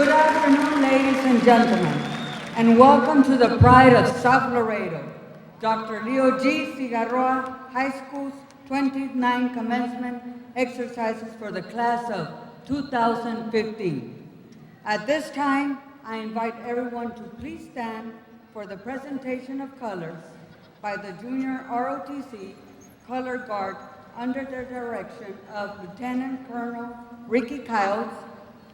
Good afternoon, ladies and gentlemen, and welcome to the pride of South Laredo, Dr. Leo G. Cigarroa High School's 29 commencement exercises for the class of 2015. At this time, I invite everyone to please stand for the presentation of colors by the Junior ROTC Color Guard under the direction of Lieutenant Colonel Ricky Kiles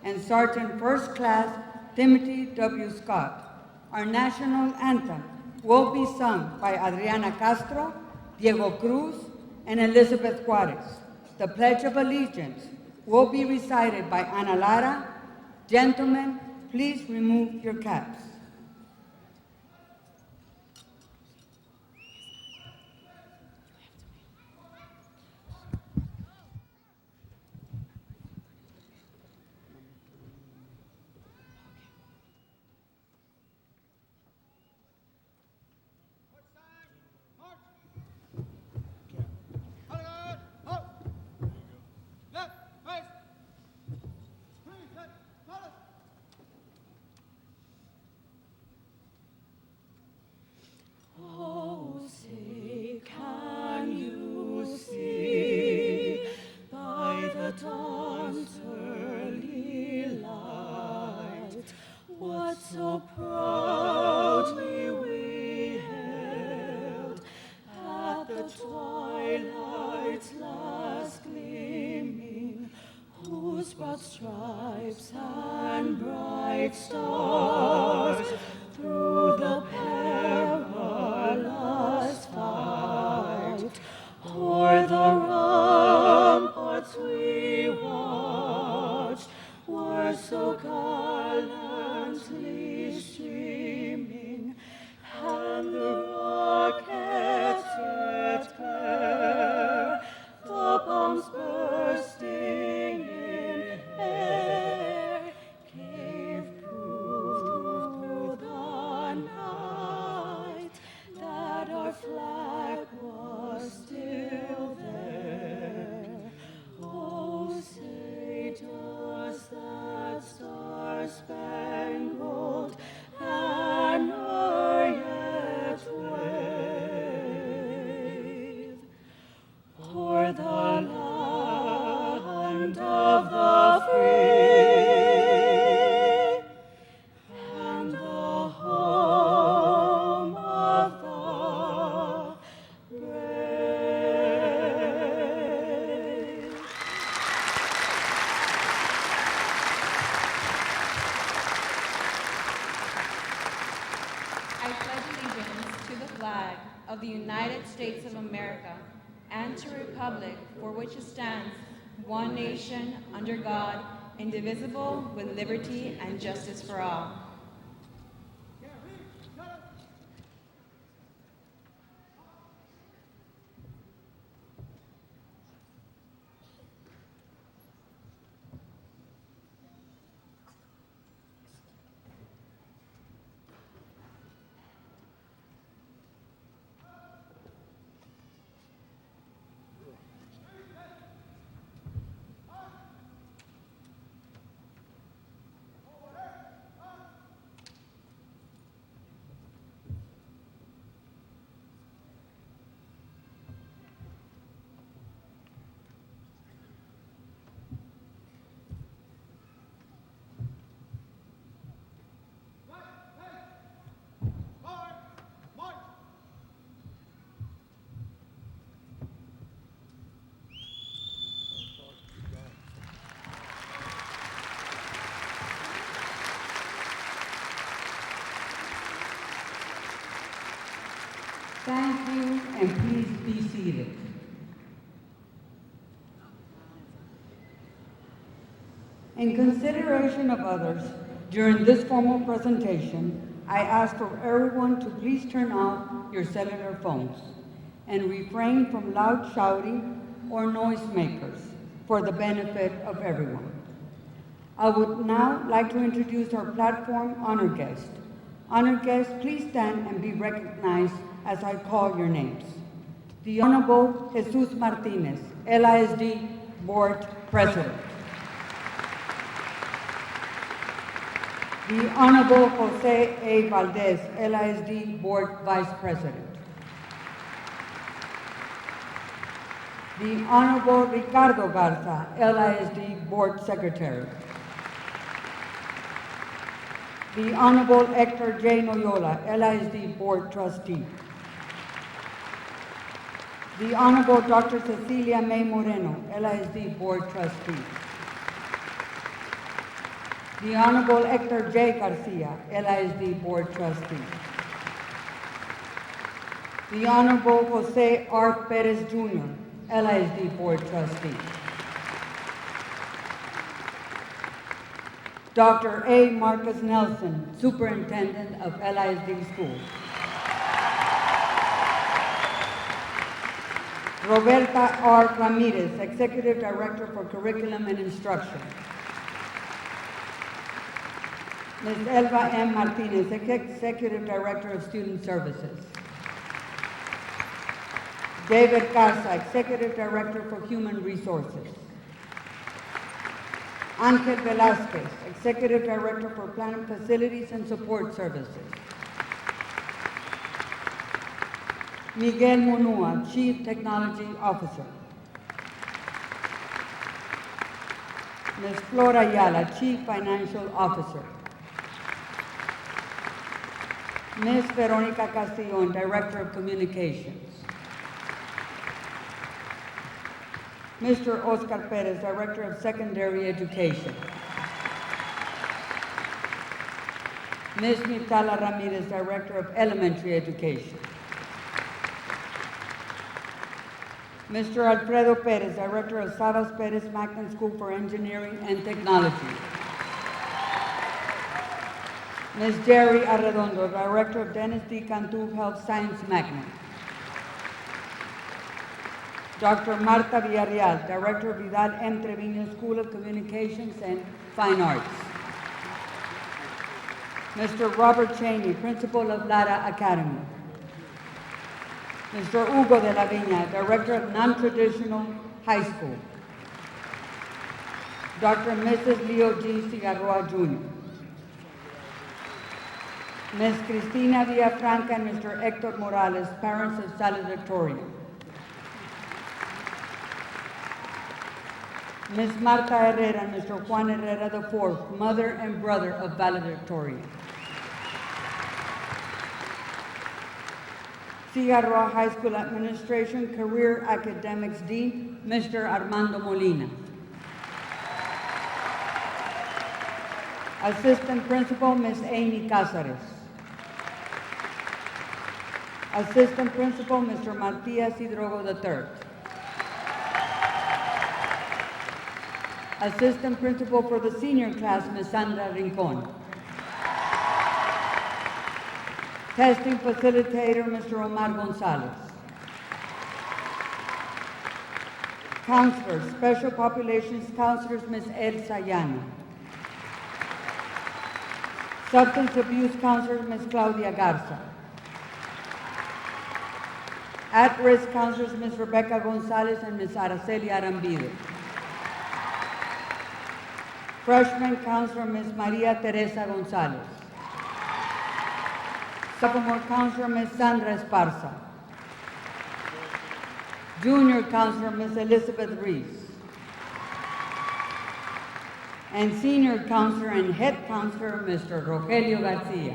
and Sergeant First Class Timothy W. Scott. Our national anthem will be sung by Adriana Castro, Diego Cruz, and Elizabeth Juarez. The Pledge of Allegiance will be recited by Ana Lara. Gentlemen, please remove your caps. So proudly we hailed at the twilight's last gleaming, whose broad stripes and bright stars through the perilous fight o'er the ramparts we watched were so gallantly streaming, and the rockets yet glare, the bombs bursting in air, gave proof through the night that our flag was still there. Oh, say does that star-spangled banner yet wave o'er the land of the free and the home of the brave? I pledge allegiance to the flag of the United States of America and to the republic for which it stands, one nation, under God, indivisible, with liberty and justice for all. Thank you, and please be seated. In consideration of others, during this formal presentation, I ask for everyone to please turn off your cellular phones and refrain from loud shouting or noisemakers for the benefit of everyone. I would now like to introduce our platform honor guest. Honor guests, please stand and be recognized as I call your names. The Honorable Jesus Martinez, LISD Board President. The Honorable Jose A. Valdez, LISD Board Vice President. The Honorable Ricardo Garza, LISD Board Secretary. The Honorable Hector J. Noyola, LISD Board Trustee. The Honorable Dr. Cecilia May Moreno, LISD Board Trustee. The Honorable Hector J. Garcia, LISD Board Trustee. The Honorable Jose R. Perez Jr., LISD Board Trustee. Dr. A. Marcus Nelson, Superintendent of LISD Schools. Roberta R. Ramirez, Executive Director for Curriculum and Instruction. Ms. Elba M. Martinez, Executive Director of Student Services. David Garza, Executive Director for Human Resources. Angel Velasquez, Executive Director for Planning Facilities and Support Services. Miguel Munua, Chief Technology Officer. Ms. Flora Ayala, Chief Financial Officer. Ms. Veronica Castillon, Director of Communications. Mr. Oscar Perez, Director of Secondary Education. Ms. Mitala Ramirez, Director of Elementary Education. Mr. Alfredo Perez, Director of Sabas Perez Magnan School for Engineering and Technology. Ms. Jerry Arredondo, Director of Dennis D. Cantu Health Science Magnet. Dr. Marta Villarreal, Director of Vidal M. Trevino School of Communications and Fine Arts. Mr. Robert Cheney, Principal of Lara Academy. Mr. Hugo de la Viña, Director of Non-Traditional High School. Dr. and Mrs. Leo G. Cigarroa, Jr. Ms. Cristina Villafranca and Mr. Hector Morales, parents of Valedictory. Ms. Marta Herrera and Mr. Juan Herrera IV, mother and brother of Valedictory. Cigarroa High School Administration Career Academics Dean, Mr. Armando Molina. Assistant Principal, Ms. Amy Cázares. Assistant Principal, Mr. Matias Hidrogo III. Assistant Principal for the senior class, Ms. Sandra Rincon. Testing Facilitator, Mr. Omar Gonzalez. Counselors, Special Populations Counselors, Ms. Elsa Llana. Substance Abuse Counselor, Ms. Claudia Garza. At-risk Counselors, Ms. Rebecca Gonzalez and Ms. Araceli Arambide. Freshman Counselor, Ms. Maria Teresa Gonzalez. Sophomore Counselor, Ms. Sandra Esparza. Junior Counselor, Ms. Elizabeth Reese. And Senior Counselor and Head Counselor, Mr. Rogelio Garcia.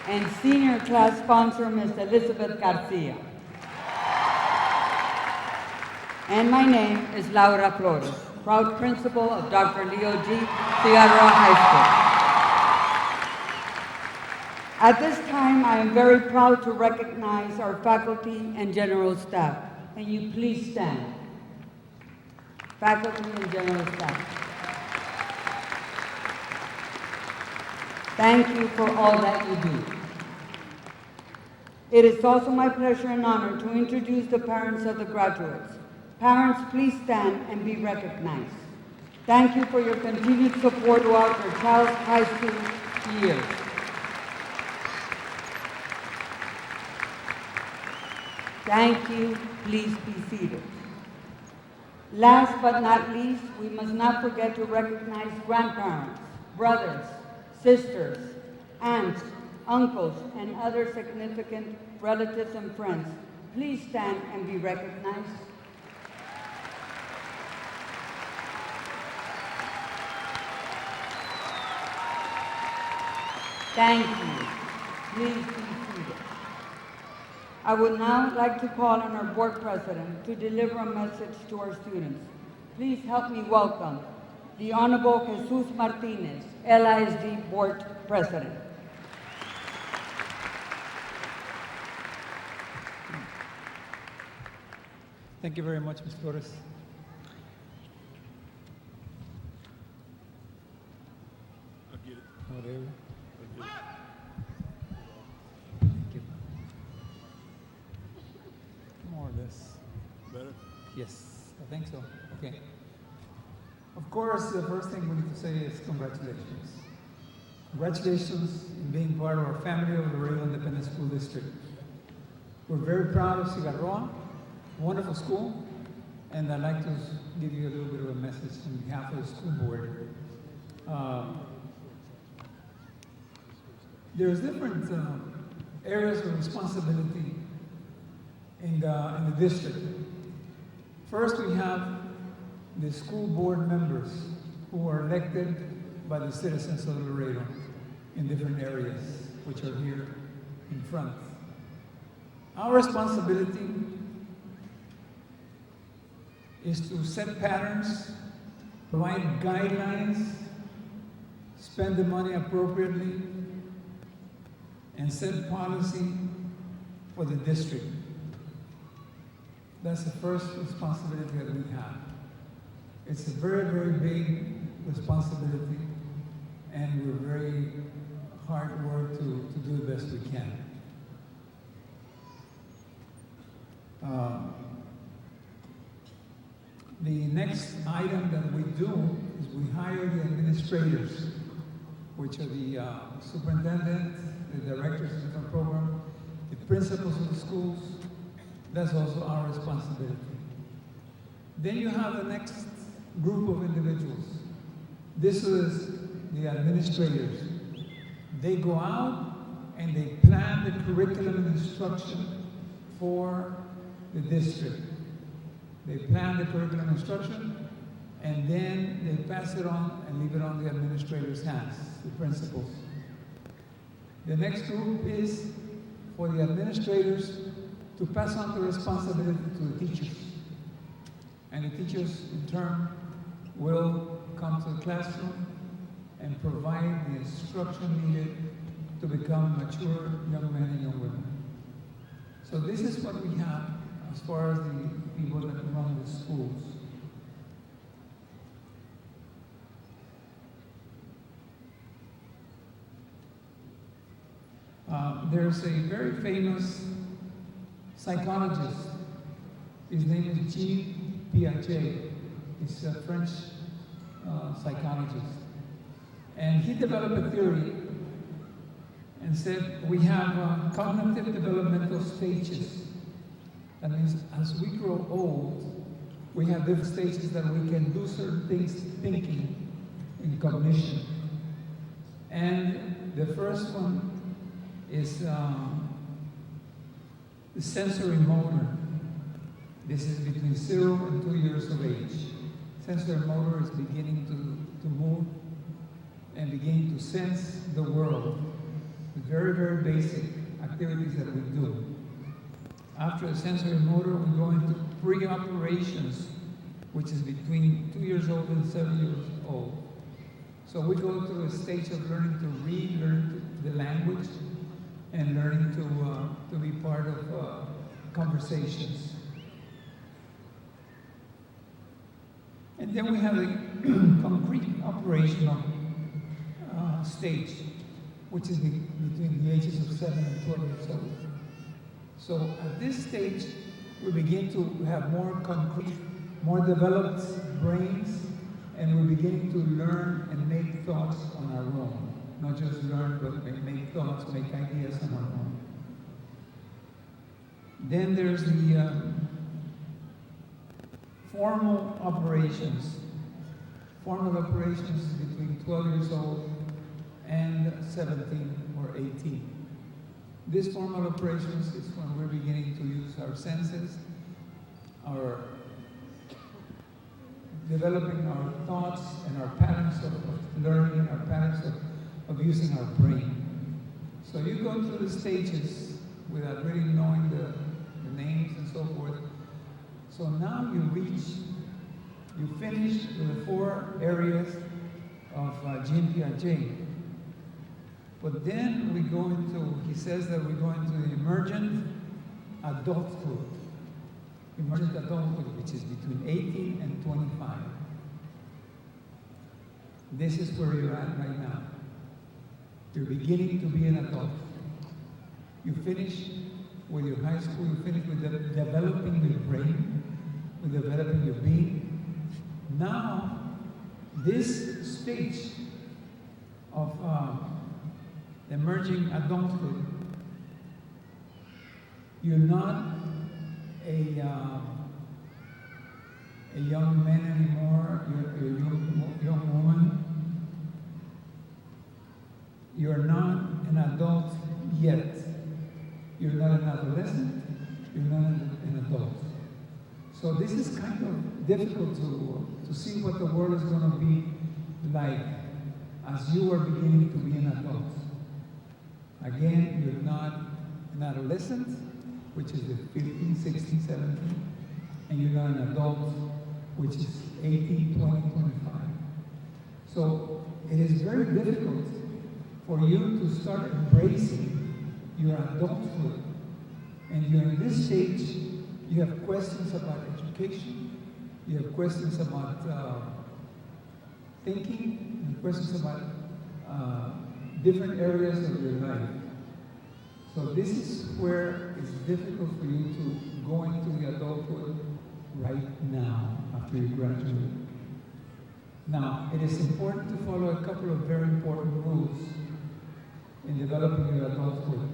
And Senior Class Sponsor, Ms. Elizabeth Garcia. And my name is Laura Flores, proud principal of Dr. Leo G. Cigarroa High School. At this time, I am very proud to recognize our faculty and general staff. Can you please stand? Faculty and general staff. Thank you for all that you do. It is also my pleasure and honor to introduce the parents of the graduates. Parents, please stand and be recognized. Thank you for your continued support throughout your child's high school years. Thank you. Please be seated. Last but not least, we must not forget to recognize grandparents, brothers, sisters, aunts, uncles, and other significant relatives and friends. Please stand and be recognized. Thank you. Please be seated. I would now like to call on our board president to deliver a message to our students. Please help me welcome the Honorable Jesus Martinez, LISD board president. Thank you very much, Ms. Torres. Whatever. Thank you. More or less. Better? Yes, I think so. Okay. Of course, the first thing we need to say is congratulations. Congratulations in being part of our family of the Laredo Independent School District. We're very proud of Cigarroa, wonderful school, and I'd like to give you a little bit of a message on behalf of the school board. There's different areas of responsibility in the district. First, we have the school board members who are elected by the citizens of Laredo in different areas, which are here in front. Our responsibility is to set patterns, provide guidelines, spend the money appropriately, and set policy for the district. That's the first responsibility that we have. It's a very, very big responsibility, and we're very hard work to do the best we can. The next item that we do is we hire the administrators, which are the superintendent, the directors of the program, the principals of the schools. That's also our responsibility. Then you have the next group of individuals. This is the administrators. They go out and they plan the curriculum and instruction for the district. They plan the curriculum instruction, and then they pass it on and leave it on the administrator's hands, the principals. The next group is for the administrators to pass on the responsibility to the teachers. And the teachers, in turn, will come to the classroom and provide the instruction needed to become mature young men and young women. So this is what we have as far as the people that run the schools. There's a very famous psychologist. His name is Jean Piaget. He's a French psychologist. And he developed a theory and said we have cognitive developmental stages. That means as we grow old, we have different stages that we can do certain things thinking in cognition. And the first one is the sensory motor. This is between 0 and 2 years of age. Sensory motor is beginning to move and beginning to sense the world. Very, very basic activities that we do. After the sensory motor, we go into pre-operations, which is between 2 years old and 7 years old. So we go through a stage of learning to read, learning the language, and learning to be part of conversations. And then we have a concrete operational stage, which is between the ages of 7 and 12 years old. So at this stage, we begin to have more concrete, more developed brains, and we're beginning to learn and make thoughts on our own. Not just learn, but make thoughts, make ideas on our own. Then there's the formal operations. Formal operations is between 12 years old and 17 or 18. This formal operations is when we're beginning to use our senses, our developing our thoughts and our patterns of learning, our patterns of using our brain. So you go through the stages without really knowing the names and so forth. So now you finish with the 4 areas of Jin-Piaget. But then we go into, he says that we go into the emergent adulthood. Emergent adulthood, which is between 18 and 25. This is where you're at right now. You're beginning to be an adult. You finish with your high school, you finish with developing your brain, with developing your being. Now, this stage of emerging adulthood, you're not a young man anymore, you're a young woman. You're not an adult yet. You're not an adolescent, you're not an adult. So this is kind of difficult to see what the world is going to be like as you are beginning to be an adult. Again, you're not an adolescent, which is the 15, 16, 17, and you're not an adult, which is 18, 20, 25. So it is very difficult for you to start embracing your adulthood. And you're in this stage, you have questions about education, you have questions about thinking, and questions about different areas of your life. So this is where it's difficult for you to go into the adulthood right now, after you graduate. Now, it is important to follow a couple of very important rules in developing your adulthood.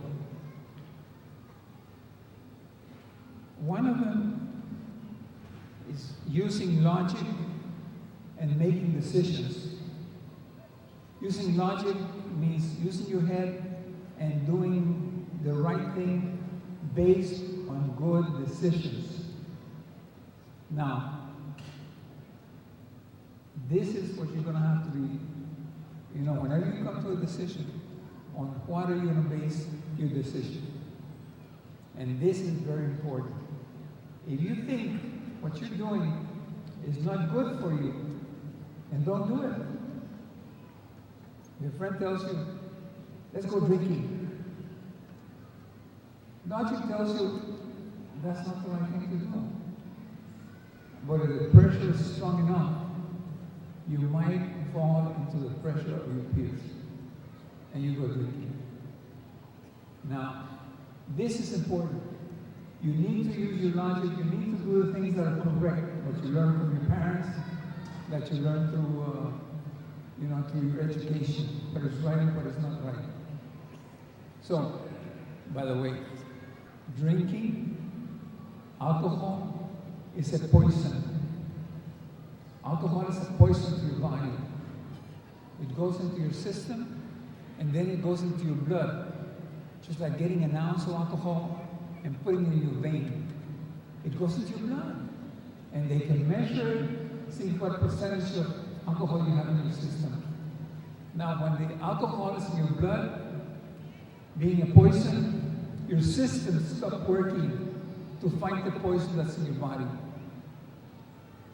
One of them is using logic and making decisions. Using logic means using your head and doing the right thing based on good decisions. Now, this is what you're going to have to be, whenever you come to a decision, on what are you going to base your decision? And this is very important. If you think what you're doing is not good for you, then don't do it. Your friend tells you, let's go drinking. Logic tells you, that's not the right thing to do. But if the pressure is strong enough, you might fall into the pressure of your peers, and you go drinking. Now, this is important. You need to use your logic, you need to do the things that are correct, what you learn from your parents, that you learn through, through your education, what is right and what is not right. So, by the way, drinking alcohol is a poison. Alcohol is a poison to your body. It goes into your system, and then it goes into your blood. Just like getting an ounce of alcohol and putting it in your vein. It goes into your blood. And they can measure, see what percentage of alcohol you have in your system. Now, when the alcohol is in your blood, being a poison, your system stops working to fight the poison that's in your body.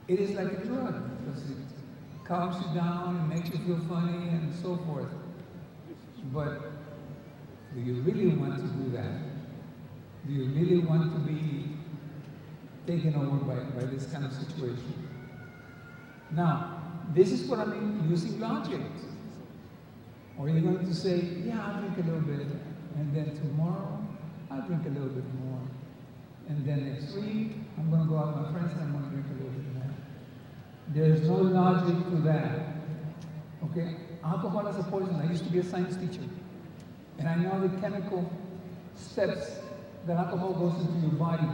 It is like a drug, because it calms you down, and makes you feel funny, and so forth. But do you really want to do that? Do you really want to be taken over by this kind of situation? Now, this is what I mean using logic. Or you're going to say, yeah, I'll drink a little bit, and then tomorrow, I'll drink a little bit more. And then next week, I'm going to go out with my friends and I'm going to drink a little bit more. There's no logic to that. Okay? Alcohol is a poison. I used to be a science teacher. And I know the chemical steps that alcohol goes into your body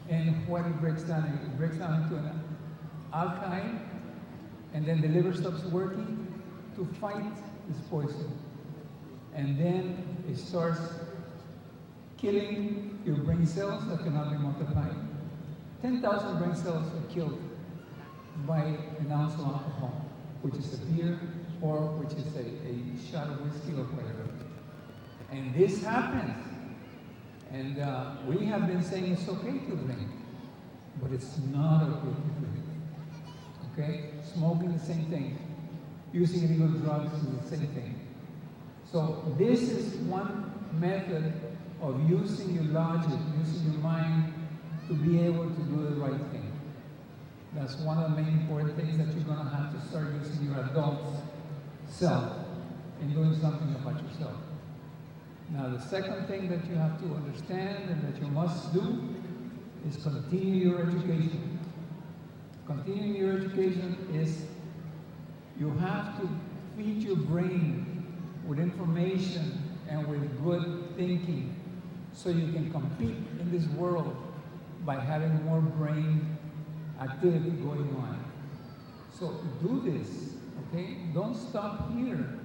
and what it breaks down. It breaks down into alkyl, and then the liver stops working to fight this poison. And then it starts killing your brain cells that cannot be multiplied. 10,000 brain cells are killed by an ounce of alcohol, which is a beer or which is a shot of whiskey or whatever. And this happens. And we have been saying it's okay to drink, but it's not okay to drink. Okay? Smoking, the same thing. Using illegal drugs is the same thing. So this is one method of using your logic, using your mind to be able to do the right thing. That's one of the main important things that you're going to have to start using your adult self in doing something about yourself. Now, the second thing that you have to understand and that you must do is continue your education. Continuing your education is you have to feed your brain with information and with good thinking so you can compete in this world by having more brain activity going on. So do this, okay? Don't stop here.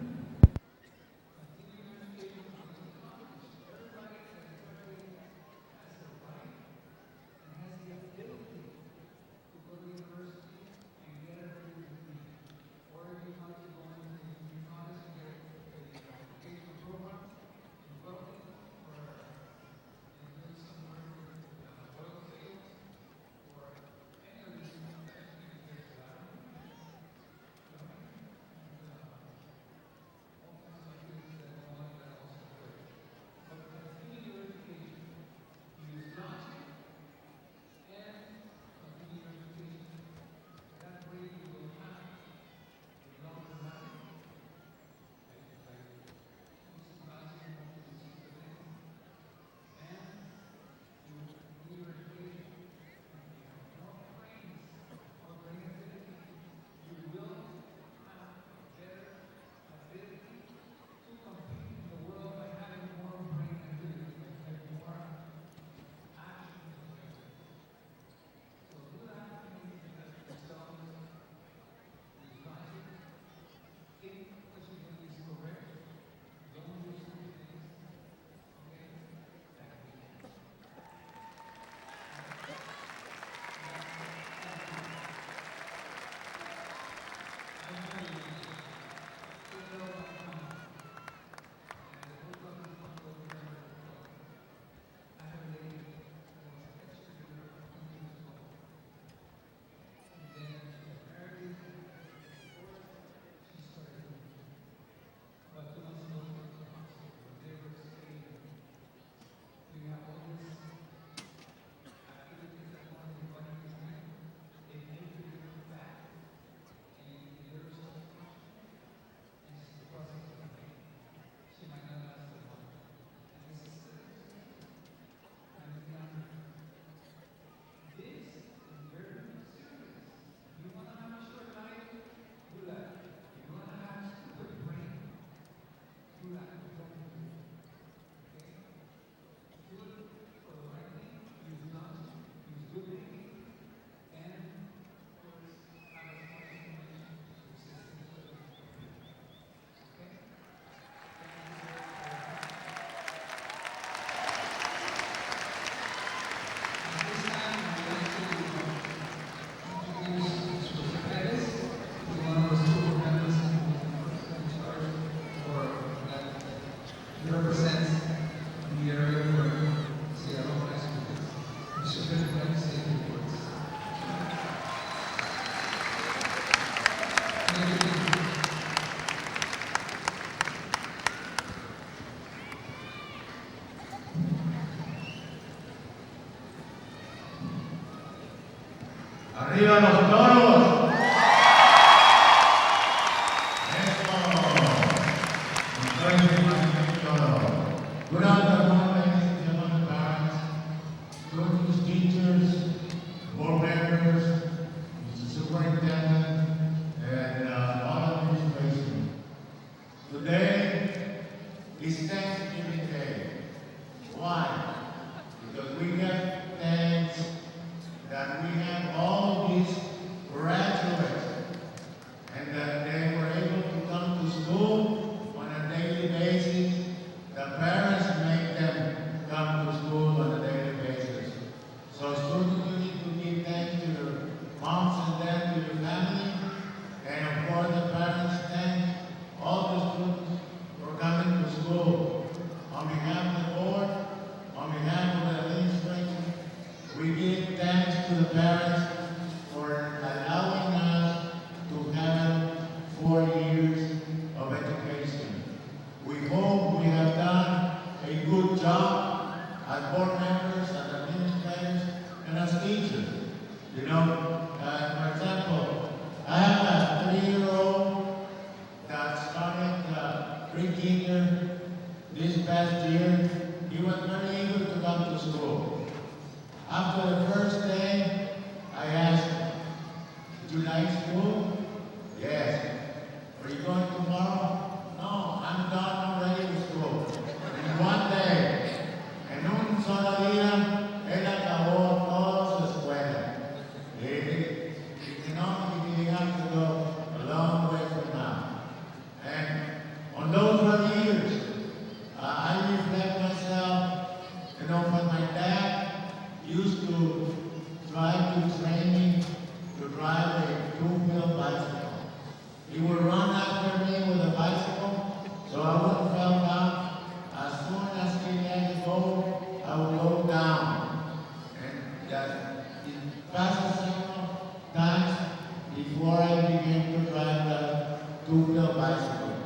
buildup bicycle.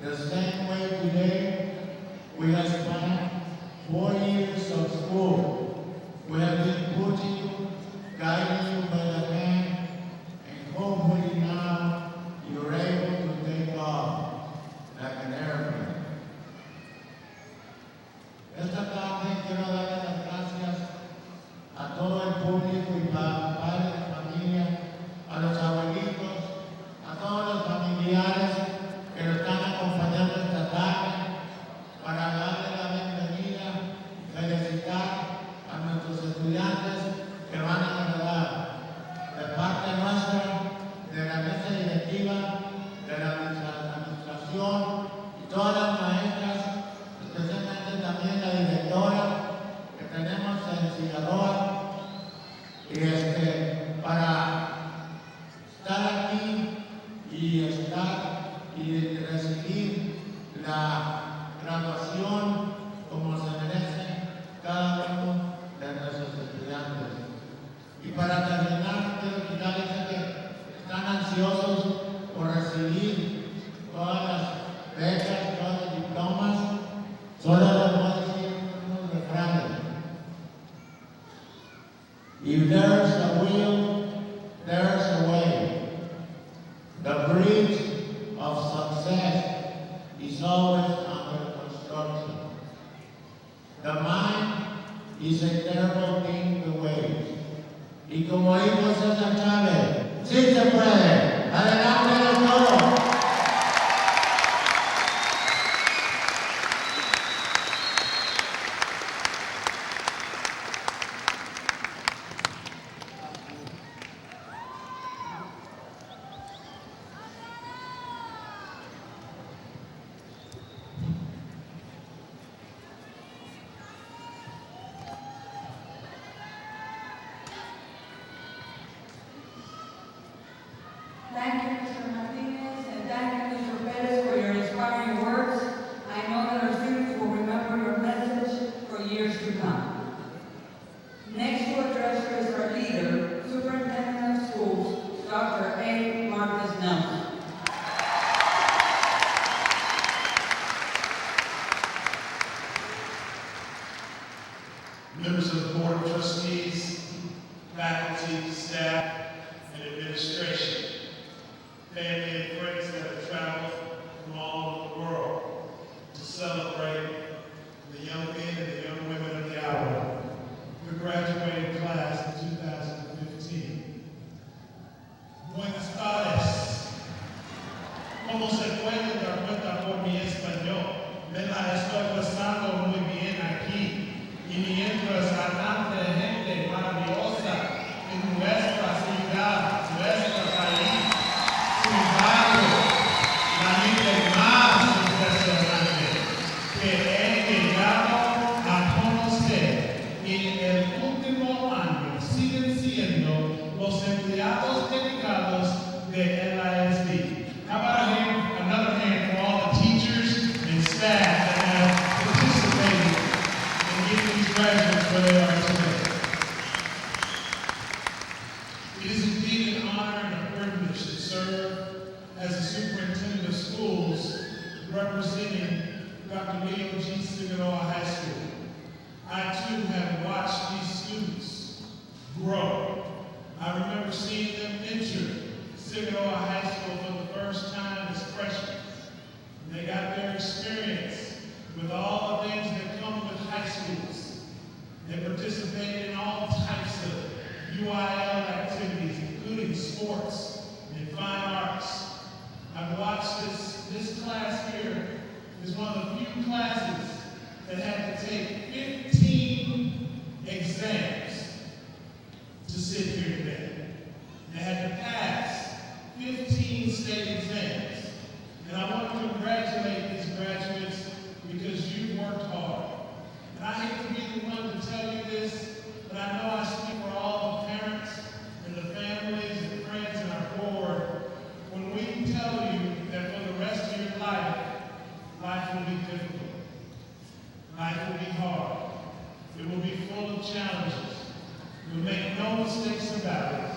The same way today, we have spent 4 years of school. We have been pushing you, guiding you by the hand, and hopefully now you're able to take off like an airplane. Esta tarde quiero darle las gracias a todo el público y padres de familia, a los abuelitos, a todos los familiares que nos están acompañando esta tarde para darle la bienvenida y felicitar a nuestros estudiantes que van a graduar. De parte nuestra, de la mesa directiva, de la administración y todas las maestras, especialmente también la directora que tenemos en Cigarroa, y para estar aquí y recibir la graduación como se merece cada uno de nuestros estudiantes. Y para terminar, quiero quitarles que están ansiosos por recibir todas las becas, todos los diplomas. Solo les voy a decir unos refranes. If there's a will, there's a way. The bridge of success is always under construction. The mind is a terrible thing to waste. Y como dijo César Chávez, sí se puede. Adelante de todos. Thank you, Mr. Martinez, and thank you, Mr. Perez, for your inspiring words. I know that our students will remember your message for years to come. Next to address you is our leader, Superintendent of Schools, Dr. A. Marcus Nelson. Members of the Board of Trustees, faculty, staff, and administration, family and friends that have traveled from all over the world to celebrate the young men and the young women of the hour who graduated class in 2015. Buenas tardes. ¿Cómo se pueden dar cuenta por mi español? Me la estoy pasando muy bien aquí. Y mientras hay tanta gente maravillosa en nuestra ciudad, nuestro país, sin embargo, la gente más impresionante que he llegado a conocer en el último año siguen siendo los empleados dedicados de LISD. How about another hand for all the teachers and staff that have participated in getting these graduates where they are today. It is indeed an honor and a privilege to serve as the Superintendent of Schools representing Dr. L.E.C. Cigarroa High School. I too have watched these students grow. I remember seeing them enter Cigarroa High School for the first time as freshmen. They got their experience with all the things that come with high schools. They participated in all types of UIL activities, including sports and fine arts. I've watched this class here is one of the few classes that had to take 15 exams to sit here today. They had to pass 15 state exams. And I want to congratulate these graduates because you worked hard. And I hate to be the one to tell you this, but I know I speak for all the parents and the families and friends in our board when we tell you that for the rest of your life, life will be difficult. Life will be hard. It will be full of challenges. We'll make no mistakes about it.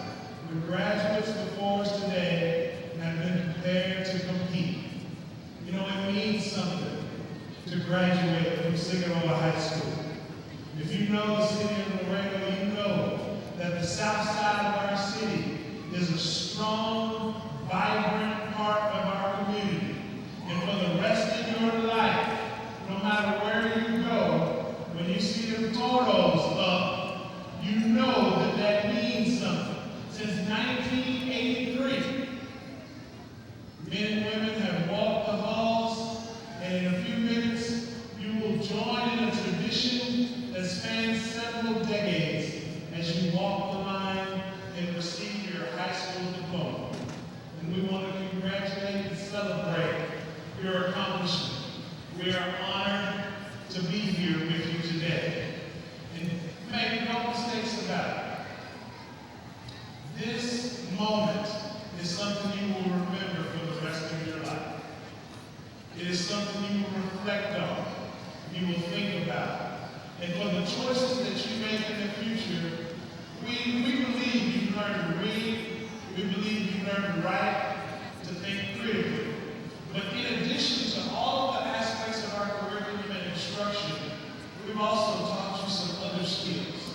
The graduates before us today have been prepared to compete. graduate from Cigarroa High School. If you know the city of Laredo, you know that the south side of our city is a strong, vibrant part of our community. And for the rest of your life, no matter where you go, when you see the photos up, you know that that means something. Since 1983, men and women have walked the halls, and in a few minutes, you will join in a tradition that spans several decades as you walk the line and receive your high school diploma. And we want to congratulate and celebrate your accomplishment. We are honored to be here with you today. And make no mistakes about it. This moment is something you will remember for the rest of your life. It is something you will reflect on, you will think about. And for the choices that you make in the future, we believe you've learned to read, we believe you've learned to write, to think critically. But in addition to all of the aspects of our curriculum and instruction, we've also taught you some other skills.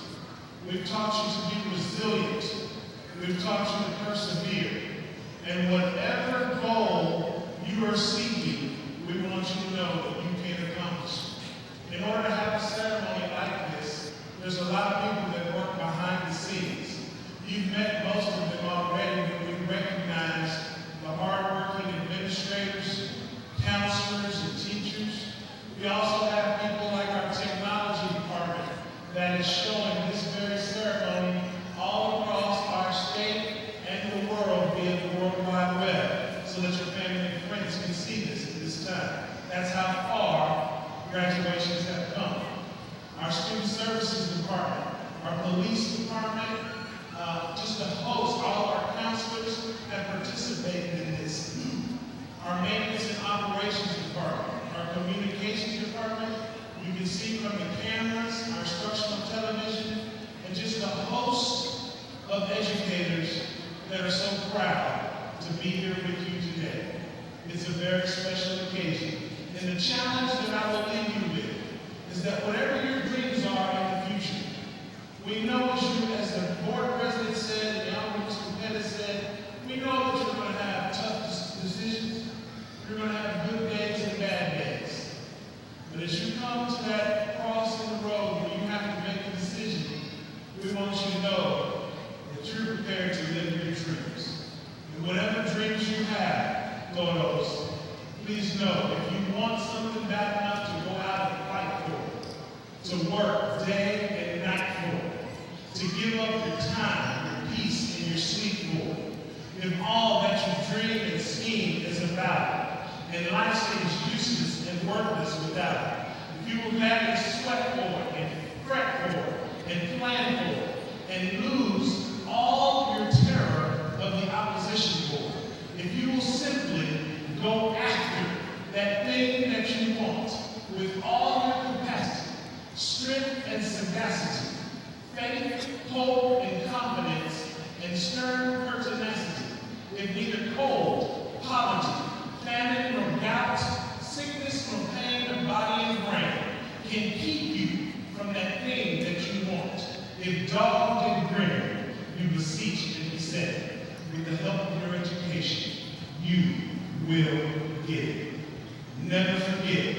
We've taught you to be resilient. We've taught you to persevere. And whatever goal you are seeking, we want you to know that you can accomplish. In order to have a ceremony like this, there's a lot of people that work behind the scenes. You've met most of them already, but we recognize the hardworking administrators, counselors, and teachers. We also have people like our technology department that is showing this very ceremony all across our state and the world via the World Wide Web, so that your family and friends can see this at this time. That's how far graduations have come. Our student services department, our police department, just a host, all of our counselors have participated in this. Our maintenance and operations department, our communications department, you can see from the cameras, our instructional television, and just a host of educators that are so proud to be here with you today. It's a very special occasion. And the challenge that I will leave you with is that whatever your dreams are in the future, we know as the board president said, and the Honorable Mr. Pettis said, we know that you're going to have tough decisions. You're going to have good days and bad days. But as you come to that cross in the road where you have to make a decision, we want you to know that you're prepared to live your dreams. And whatever dreams you have, TOROS, please know if you want something bad enough to go out and fight for, to work day and night for, to give up your time, your peace, and your sleep for, if all that you dream and scheme is about it, and life seems useless and worthless without it, if you will gladly sweat for it, and fret for it, and plan for it, and lose all your terror of the opposition for it, if you will simply go after that thing that you want with all your capacity, strength and sagacity, faith, hope, and confidence, and stern pertinacity, if neither cold, poverty, famine, nor gout, sickness, nor pain of body and brain can keep you from that thing that you want. If dogged and grim, you beseech and beset, with the help of your education, you will get it. Never forget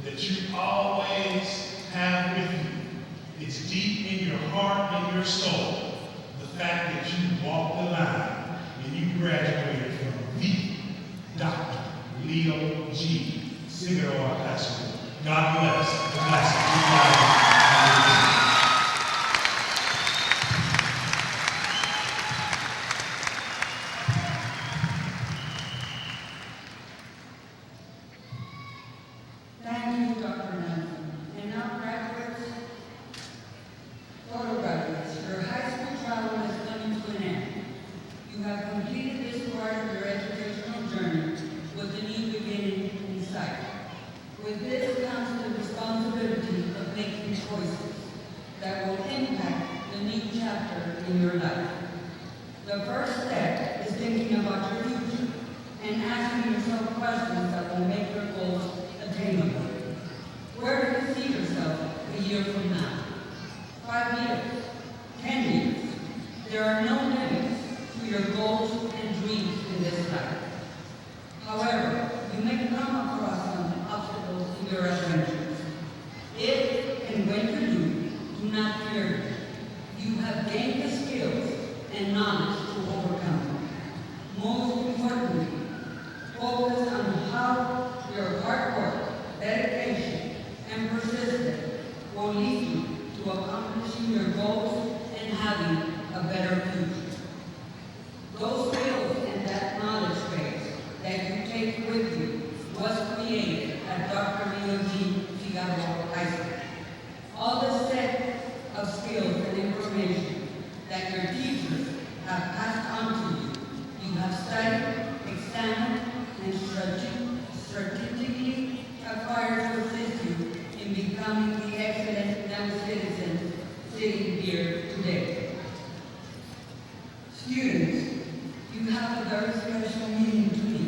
that you always have with you, it's deep in your heart and your soul, the fact that you walked the line and you graduated from the Dr. L.E.C. Cigarroa High School. God bless the class of 2019. With this comes the responsibility of making your adventures. If and when you do not fear. You have gained the skills and knowledge to overcome. Most importantly, focus on how your hard work, dedication, and persistence will lead you to accomplishing your goals and having a better future. Those skills and that knowledge base that you take with you was created at Dr. L.E.C. Cigarroa High School. All the set of skills and information that your teachers have passed on to you, you have studied, examined, and strategically acquired to assist you in becoming the excellent young citizens sitting here today. Students, you have a very special meaning to me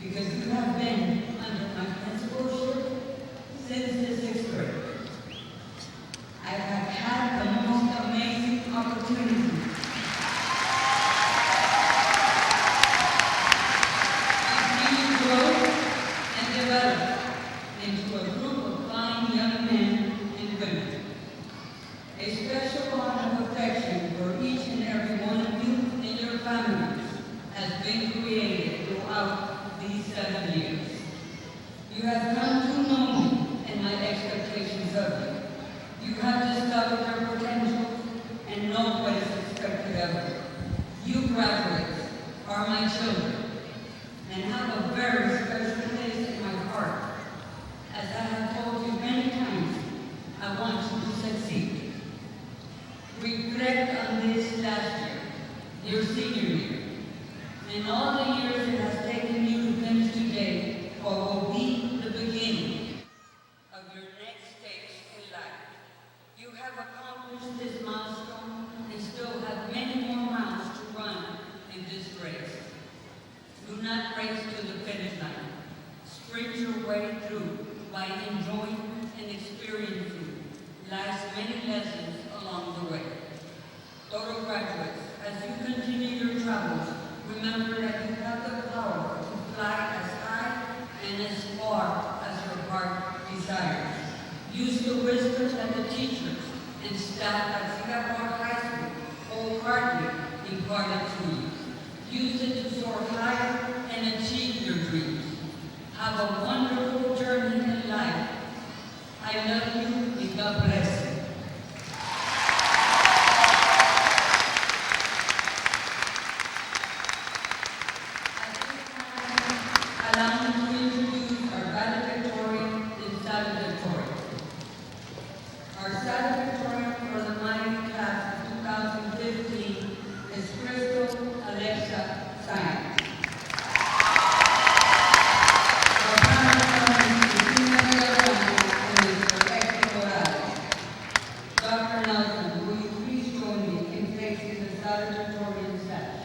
because you have been under my principalship since the 6th grade. I have had the most amazing opportunity to see you grow and develop into a group of fine young men and women. A special bond of affection for each and every one of you and your families has been created throughout these 7 years. You have come to know me and my expectations of you. You have discovered your potential and know what is expected of you. You graduates are my children and have a very special place in my heart. As I have told you many times, I want you to succeed. Reflect on this last year, your senior year, and all the years it has taken you to finish today, or will be the beginning of your next stage in life. You have accomplished this milestone and still have many more miles to run in this race. Do not race to the finish line. Sprint your way through by enjoying and experiencing life's many lessons along the way. Toro graduates, as you continue your travels, remember that you have the power to fly as high and as far as your heart desires. Use the wisdom that the teachers and staff at Cigarroa High School wholeheartedly imparted to you. Use it to soar higher and achieve your dreams. Have a wonderful journey in life. I love you and God bless you. At this time, allow me to introduce our valedictorian and salutatorian. Our salutatorian for the mighty class of 2015 is Crystal Alexa Sainz. Our valedictorian is Cristina Villalobos and Mr. Hector Morales. Dr. Nelson, will you please join me in placing the salutatorian sash?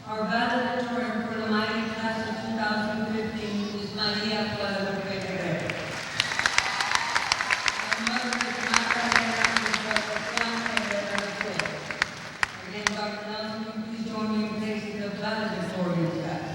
Our valedictorian for the mighty class of 2015 is Maria Guadalupe Guerrero. Our mother is Marta Guerrero and Juan Guerrero. Again, Dr. Nelson, will you please join me in placing the valedictorian sash?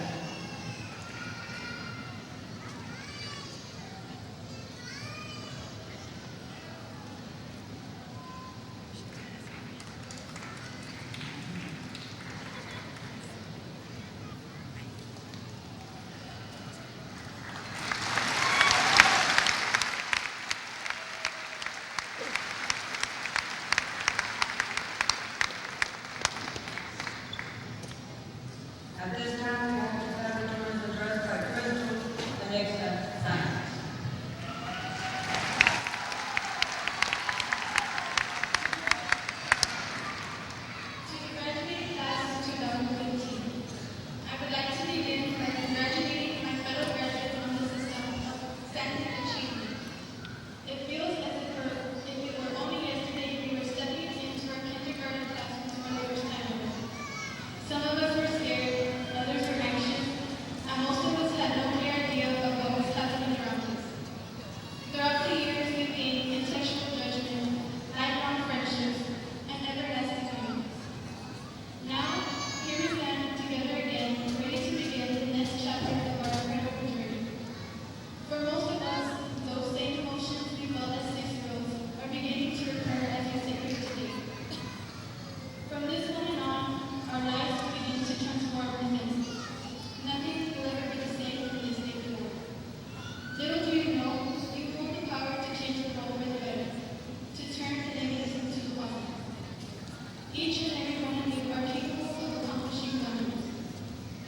Each and every one of you are capable of accomplishing wonders.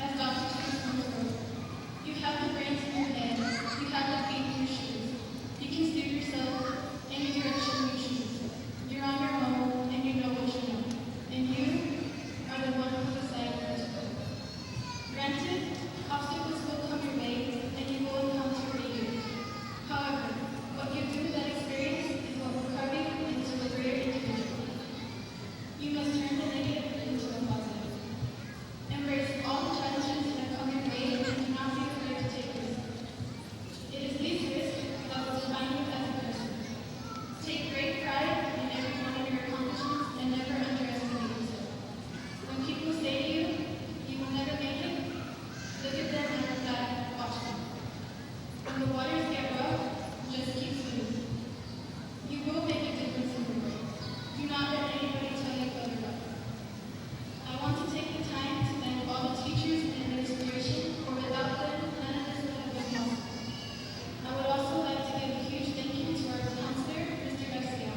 As Dr. Cigarroa wrote, you have the brains in your head, you have the feet in your shoes. You can steer yourself any direction you choose. You're on your own and you know what you know. And you are the one who decided where to go. Granted, obstacles will come your way and you will encounter failure. However, what you do with that experience is what will carve you into a greater individual. You must turn the negative into a positive. Embrace all the challenges that come your way and do not be afraid to take risks. It is these risks that will define you as a person. Take great pride in every one of your accomplishments and never underestimate yourself. When people say to you, you will never make it, look at them and reply, watch them. When the waters get rough, just keep swimming. You will make a difference in the world. Do not let anybody tell you otherwise. I want to take the time to thank all the teachers and administration, for without them, none of this would have been possible. I would also like to give a huge thank you to our counselor, Mr. Garcia.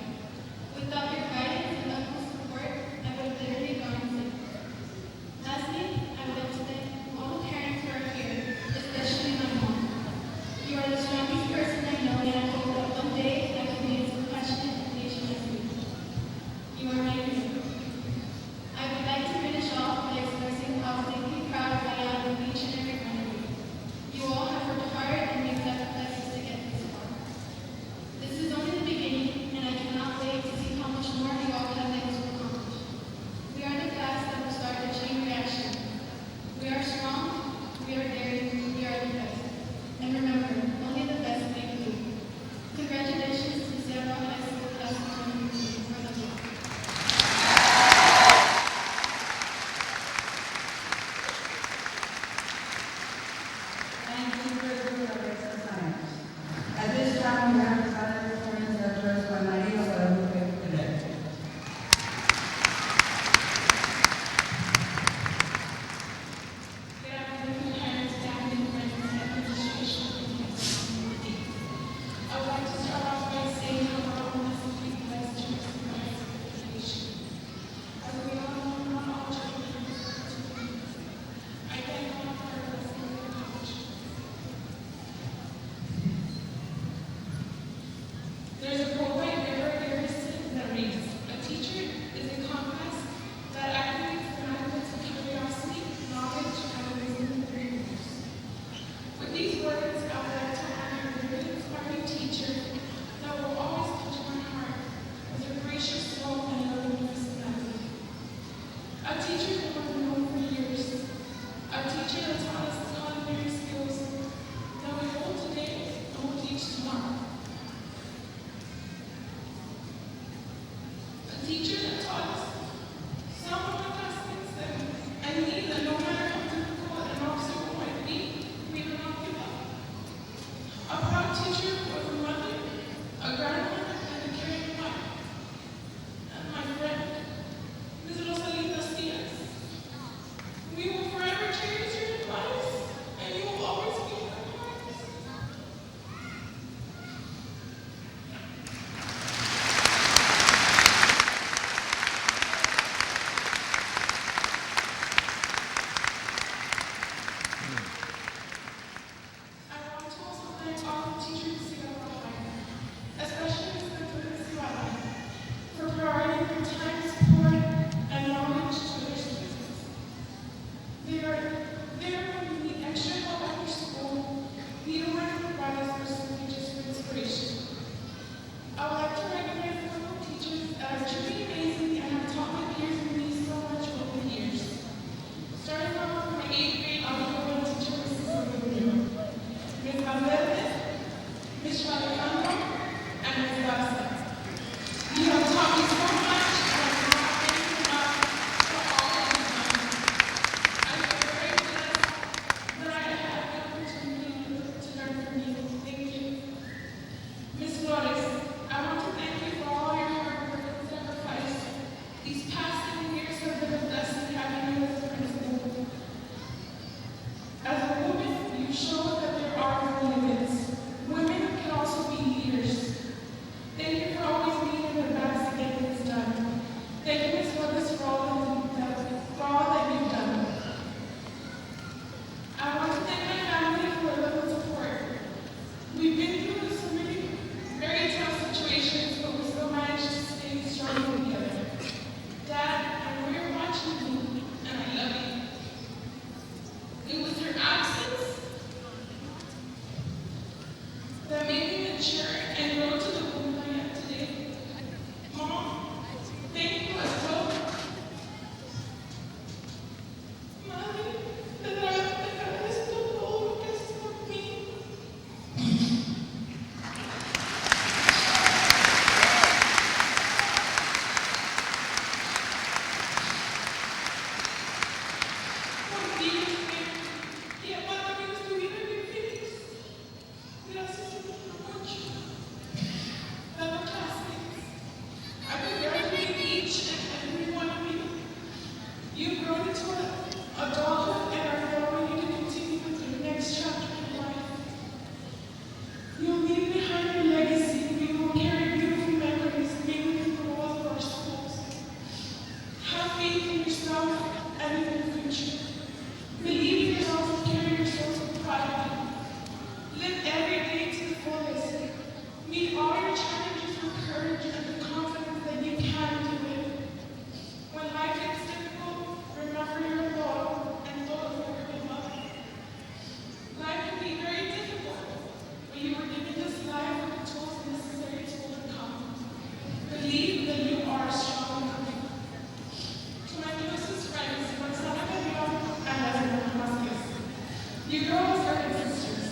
Without your guidance and utmost support, I would have literally gone insane. Lastly, I would like to thank all the parents who are here, especially my mom. You are the strongest person I know, and I hope that one day I can be as compassionate and patient as you. You are my hero. I would like to finish off by expressing how deeply proud I am of each and every one of you. You all have worked hard and made sacrifices to get this far. This is only the beginning, and I cannot wait to see how much more you all have able to accomplish. We are the class that will start a chain reaction. We are strong, we are daring, we are the best. And remember, only the best make you. Congratulations to Cigarroa High School Class of 2015 for the win. Thank you, President of Exercise. At this time, we have the valedictory addressed by Maria Valedictory. Good afternoon, parents, staff, and friends, and administration of the community. I would like to start off by saying how we're all blessed to be blessed to receive God's education. As we all know, not all children have this opportunity. I thank God for our blessing and accomplishments. There's a quote by River Garrison that reads, "A teacher is a compass that activates the magnets of curiosity, knowledge, and wisdom through use." With these words, I would like to honor a very inspiring teacher that will always touch my heart with her gracious soul and loving personality. A teacher that I've known for years. A teacher that taught us culinary skills that we hold today and will teach tomorrow. A teacher that taught us some of the lessons and knew that no matter how difficult an obstacle might be, we will not give up. A proud teacher was a mother, a grandmother, and a caring wife. And my friend, Ms. Rosalita Diaz. We will forever cherish your advice, and you will always be in our hearts. I want to also thank all the teachers at Cigarroa High, especially Ms. Cigarroa, for providing their time, support, and knowledge to their students. They are there when you need extra help after school, need a word of advice, or simply just for inspiration. I would like to recognize a couple of teachers that are truly amazing and have taught my peers and me so much over the years. Starting off with my 8th grade audio teacher, Mrs. Laredo, Ms. Valedictory, Ms. Alejandro, and Ms. Garza. You have taught me so much, and I cannot thank you enough for all that you've done. I feel very blessed that I had the opportunity to learn from you. Thank you. Ms. Flores, I want to thank you for all your hard work and sacrifice. These past 7 years have been a blessing having you as a principal. As a woman, you show that there are no limits. Women can also be leaders. Thank you for always being in the backs to get things done. Thank you, Ms. Flores, for Have faith in yourself and in your future. Believe in yourself and carry yourself with pride. Live every day to the fullest. Meet all your challenges with courage and the confidence that you can do it. When life gets difficult, remember you're alone and those that are in love. Life can be very difficult, but you were given this life with the tools necessary to overcome. Believe that you are strong enough. To my closest friends, Roxana Carrion and Leslie Vasquez, you girls are my sisters.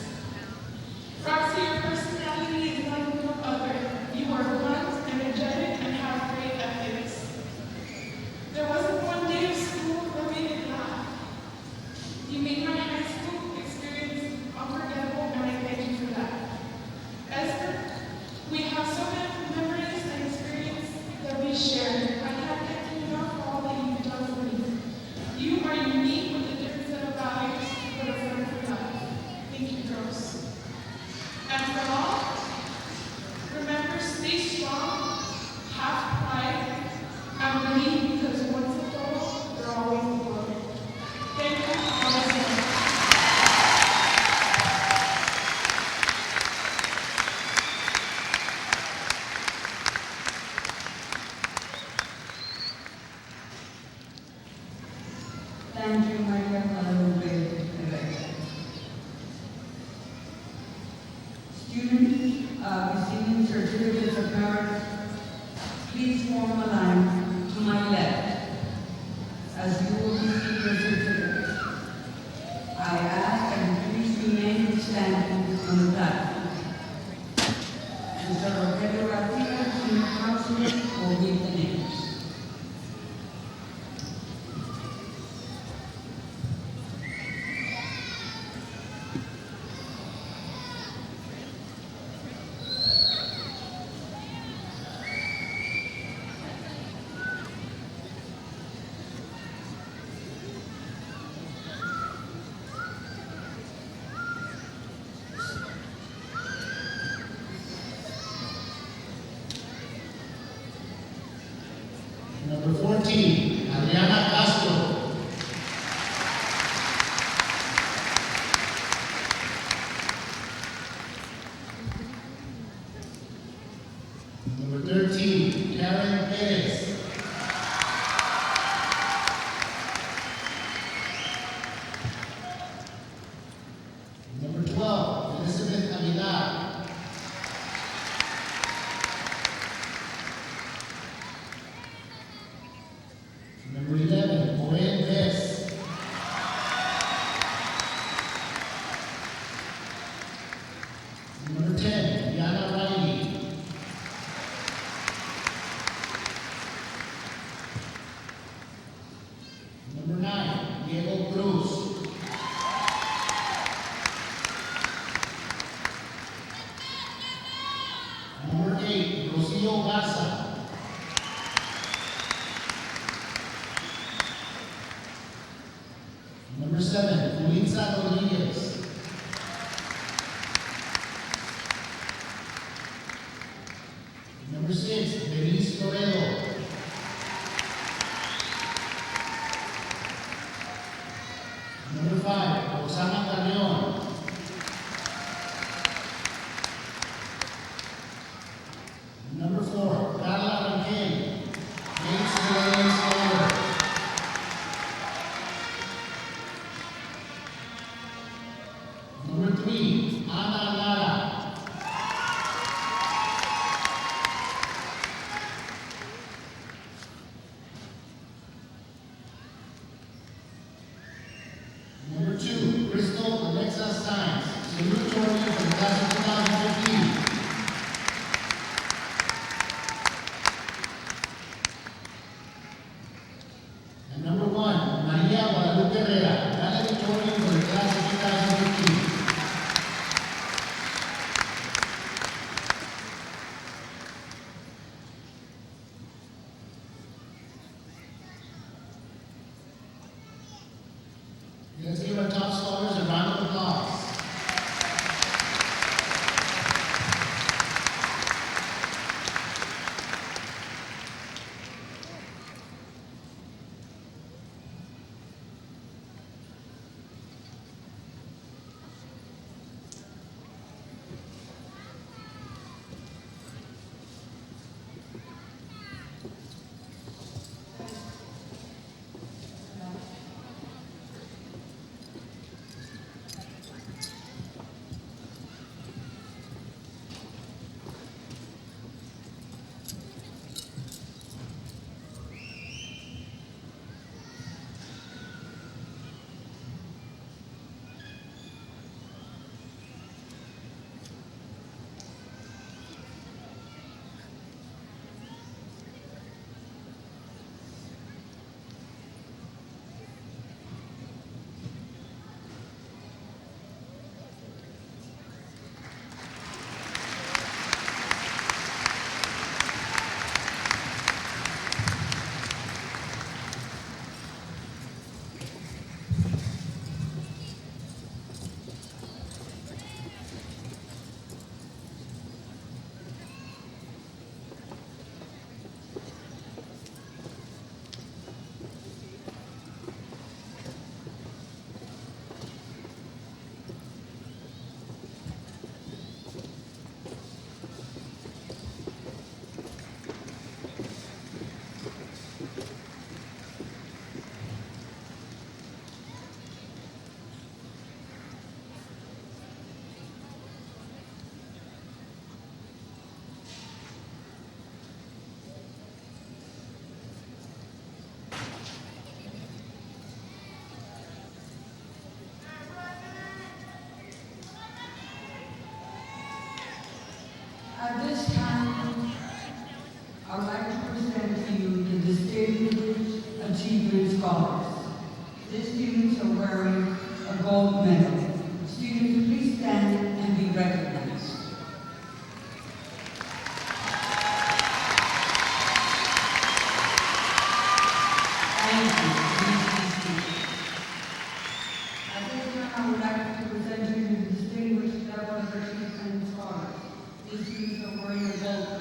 Roxy, your personality is like no other. You are blunt, energetic, and have great ethics. There wasn't one day of school that made it laugh. You made my high school experience unforgettable, and I thank you for that. Esther, we have so many memories and experience that we share. I can't thank you enough for all that you've done for me. You are unique with a different set of values, but a friend for life. Thank you, girls. And for all, remember, stay strong, have pride, and believe, because once it's all, they're always a world. Thank you. Thank you, my dear Guadalupe. Students receiving certificates of merit, please form a line to my left as you will receive your certificate. I ask that you please remain standing on the platform. Mr. Rogelio Garcia, Senior Counselor, will read the names. Number 14, Adriana Castro. Number 13, Karen Perez. Number 12, Elizabeth Aguilar. Number 11, Joel Vez. Number 10, Diana Riley. Number 9, Diego Cruz. Number 8, Rocio Garza. Number 7, Julissa Rodriguez. Number 6, Denise Laredo. Number 5, Rosana Carrion. Number 4, Carla Rangel. James Williams Taylor. Number 3, Ana Lara. Number 2, Crystal Alexa Sainz, salutatorian for the class of 2015. And number 1, Maria Guadalupe Herrera, valedictorian for the class of 2015. Let's give our top scholars a round of applause.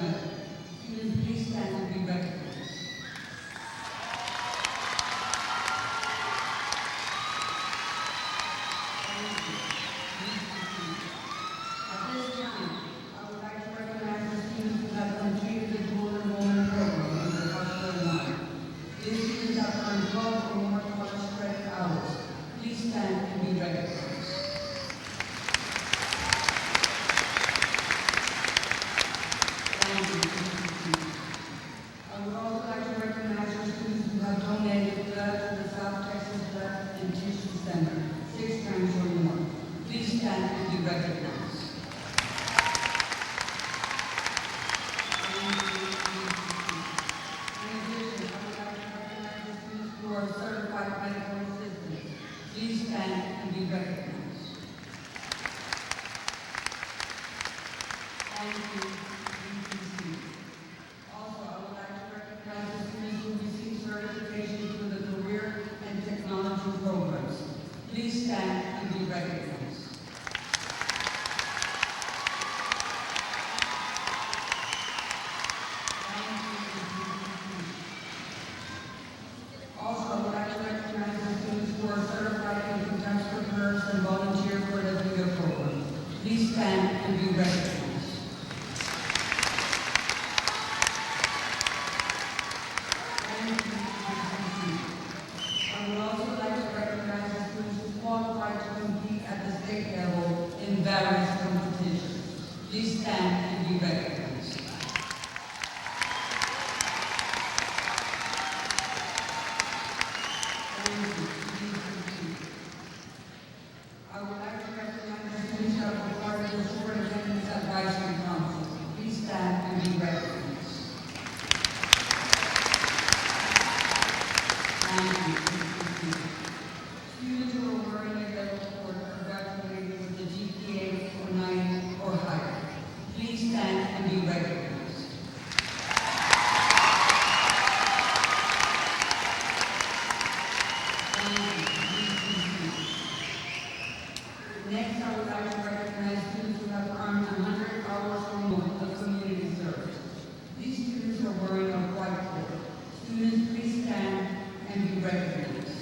medal. Students, please stand and be recognized. At this time, I would like to recognize the students who have completed the dual enrollment program under Hospital 1. These students have earned 12 or more college credit hours. Please stand and be recognized. Thank you. I would also like to recognize the students who have donated blood to the South Texas Blood and Tissue Center 6 times or more. Please stand and be recognized. Who are certified medical assistants. Please stand and be recognized. Thank you, ETC. Also, I would like to recognize the students who received certification through the career and technology programs. Please stand and be recognized. Also, I would like to recognize the students who are certified in contemporary nurse and volunteer for the VIA program. Please stand and be recognized. Thank you. I would also like to recognize the students who qualified to compete at the state level in various competitions. Please stand and be recognized. I would like to recognize the students who have part of the Superintendent's Advisory Council. Please stand and be recognized. Thank you. Students who are wearing a level 4 are graduating with the GPA or 9 or higher. Please stand and be recognized. Next, I would like to recognize students who have earned 100 hours or more of community service. These students are wearing a whiteboard. Students, please stand and be recognized.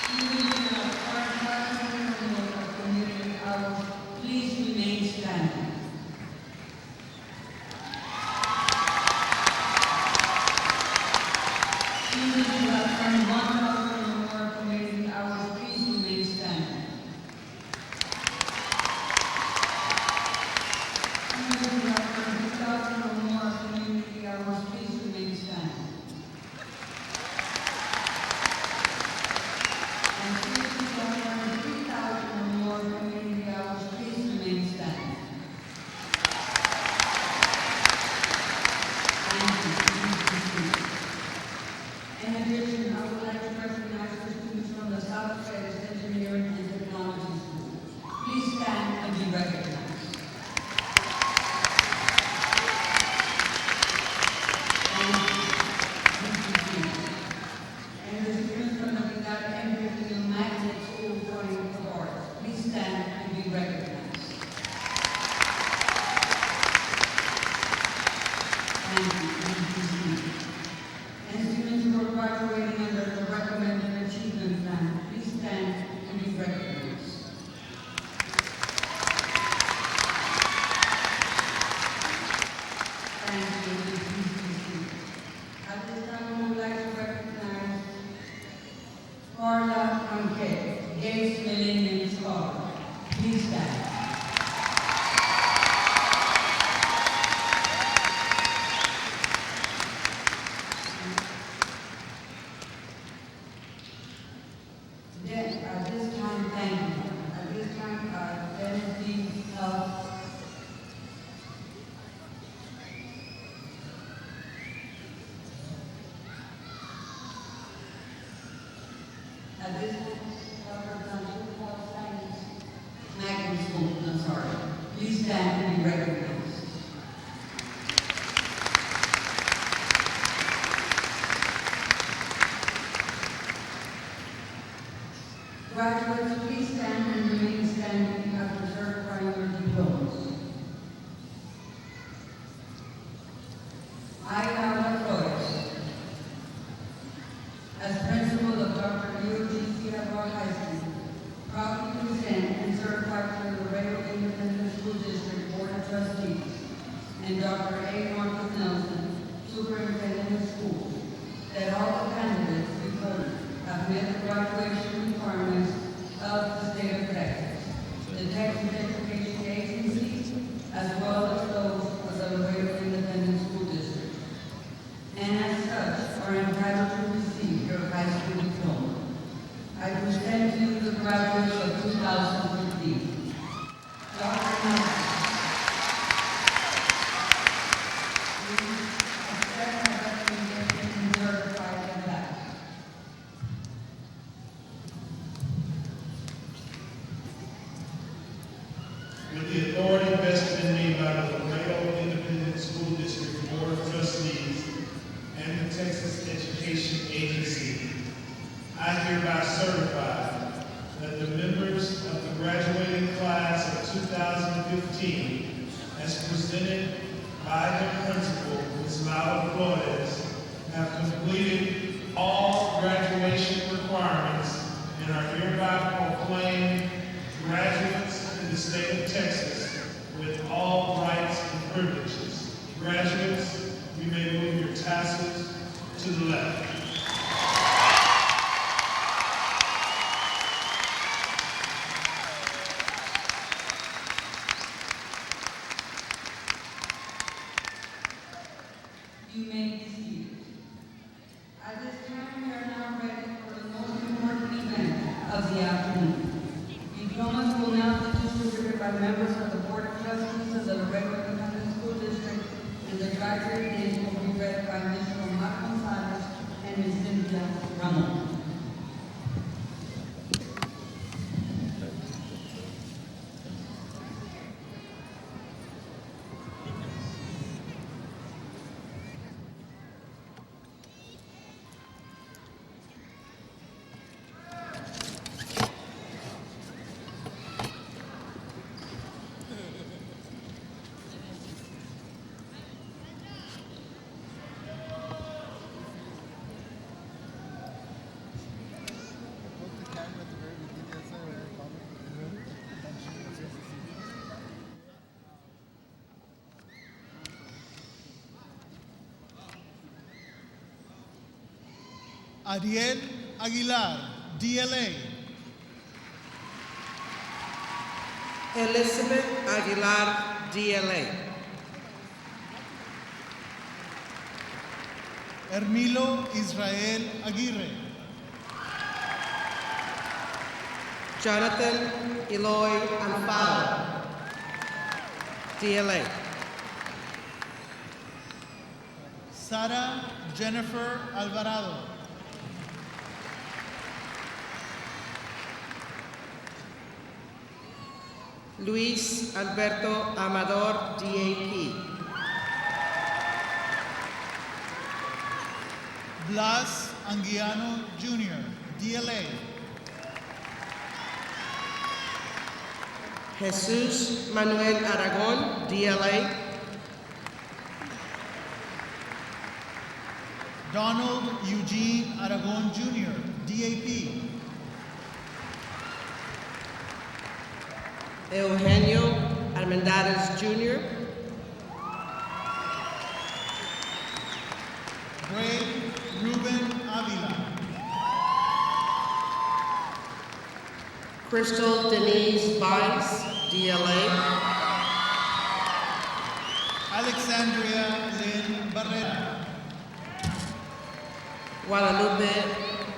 Students who have earned 500 or more of community hours, please remain standing. Students who have earned 1,000 or more community hours, please remain standing. Students who have earned 2,000 or more community hours, please remain standing. And students who have earned 3,000 or more community hours, please remain standing. Thank you. In addition, I would like to recognize the students from the South Texas Engineering and Technology School. Please stand and be recognized. And the students from the Vidal Engineering and Magnet School for the Arts. Please stand and be recognized. Thank you. And students who are graduating under the Recommended Achievement Plan, please stand and be recognized. Thank you. At this time, we would like to recognize Carla Anque, Gates Millennium Scholar. Please stand. At this time, thank you. At this time, L.E.C. At this Magnet School, I'm sorry. Please stand and be recognized. Graduates, please stand and remain standing. I, Laura Flores, as principal of Dr. L.E.C. Cigarroa High School, proudly present and certify to the Laredo Independent School District Board of Trustees and Dr. A. Marcus Nelson, Superintendent of Schools, that all the candidates before you have met the graduation requirements of the state of Texas, the Texas Education Agency, as well as those of the Laredo Independent School District, and as such are entitled to receive your high school diploma. I present to you the graduates of 2015. Dr. Nelson. With the authority vested in me by the Laredo Independent School District Board of Trustees and the Texas Education Agency, I hereby certify that the members of the graduating class of 2015, as presented by their principal, Ms. Laura Flores, have completed all graduation requirements and are hereby proclaimed graduates in the state of Texas with all rights and privileges. Graduates, you may move your tassels to the left. You may be seated. At this time, we are now ready for the most important event of the afternoon. Diplomas will now be distributed by members of the Board of Trustees of the Laredo Independent School District, and the graduate names will be read by Mr. Omar Gonzalez and Ms. Cynthia Ramon. Ariel Aguilar, DLA. Elizabeth Aguilar, DLA. Hermilo Israel Aguirre. Jonathan Eloy Amparo, DLA. Sara Jennifer Alvarado. Luis Alberto Amador, DAP. Blas Anguiano Jr., DLA. Jesus Manuel Aragon, DLA. Donald Eugene Aragon Jr., DAP. Eugenio Armendariz Jr. Bray Ruben Avila. Crystal Denise Bice, DLA. Alexandria Lynn Barrera. Guadalupe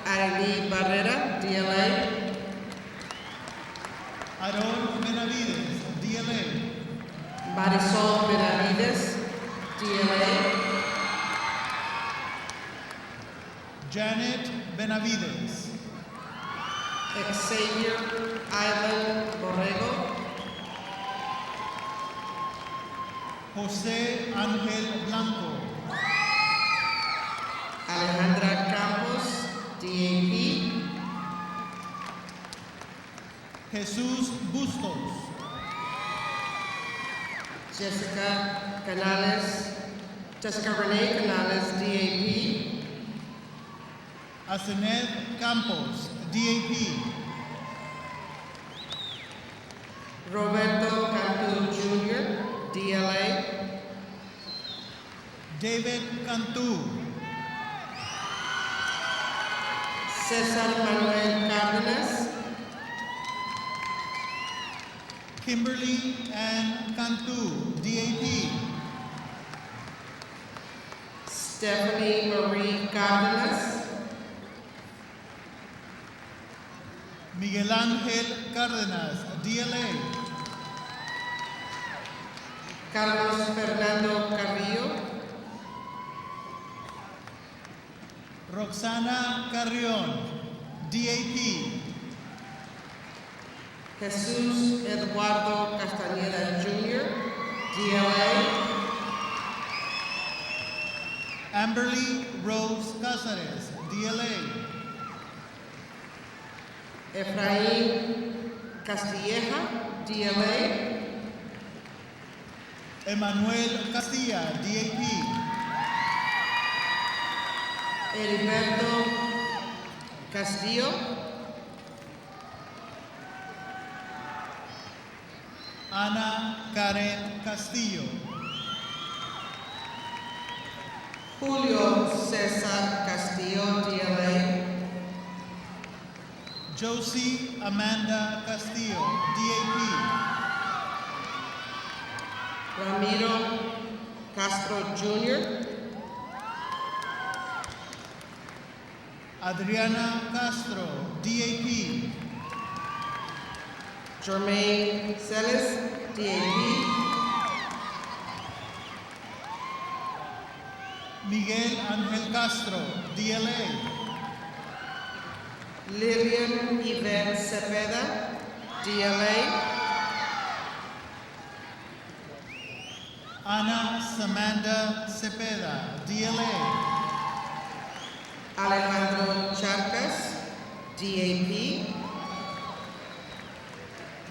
Ailey Barrera, DLA. Aaron Benavides, DLA. Marisol Benavides, DLA. Janet Benavides. Xavier Ivan Borrego. Jose Ángel Blanco. Alejandra Campos, DAP. Jesús Bustos. Jessica Canales, Jessica Renee Canales, DAP. Asenet Campos, DAP. Roberto Cantu Jr., DLA. David Cantu. Cesar Manuel Cárdenas. Kimberly Ann Cantu, DAP. Stephanie Marie Cárdenas. Miguel Ángel Cárdenas, DLA. Carlos Fernando Carrillo. Roxana Carrión, DAP. Jesús Eduardo Castañeda Jr., DLA. Amberly Rose Cázares, DLA. Efraín Castilleja, DLA. Emanuel Castilla, DAP. Heriberto Castillo. Ana Karen Castillo. Julio César Castillo, DLA. Josie Amanda Castillo, DAP. Ramiro Castro Jr. Adriana Castro, DAP. Jermaine Celis, DAP. Miguel Ángel Castro, DLA. Lilian Yvette Cepeda, DLA. Ana Samantha Cepeda, DLA. Alejandro Charcas, DAP.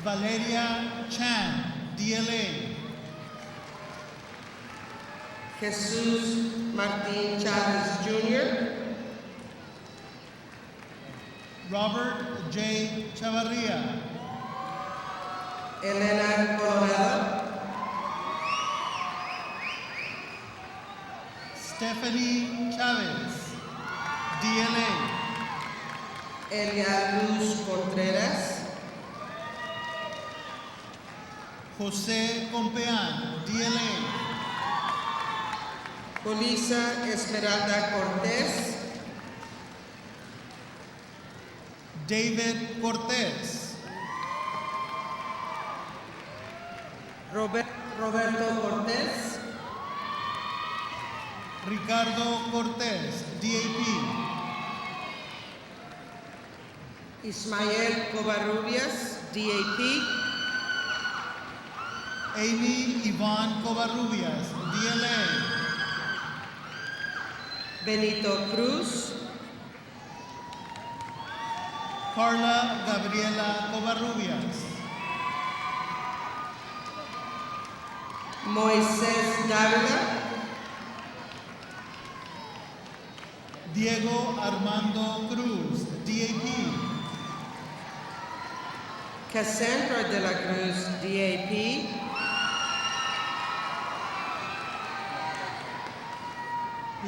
Valeria Chan, DLA. Jesús Martín Chávez Jr. Robert J. Chavarria. Elena Colorado. Stephanie Chavez, DLA. Elia Luz Contreras. José Compeán, DLA. Julissa Esmeralda Cortés. David Cortés. Roberto Cortés. Ricardo Cortés, DAP. Ismael Covarrubias, DAP. Amy Yvonne Covarrubias, DLA. Benito Cruz. Carla Gabriela Covarrubias. Moisés Dávila. Diego Armando Cruz, DAP. Cassandra de la Cruz, DAP.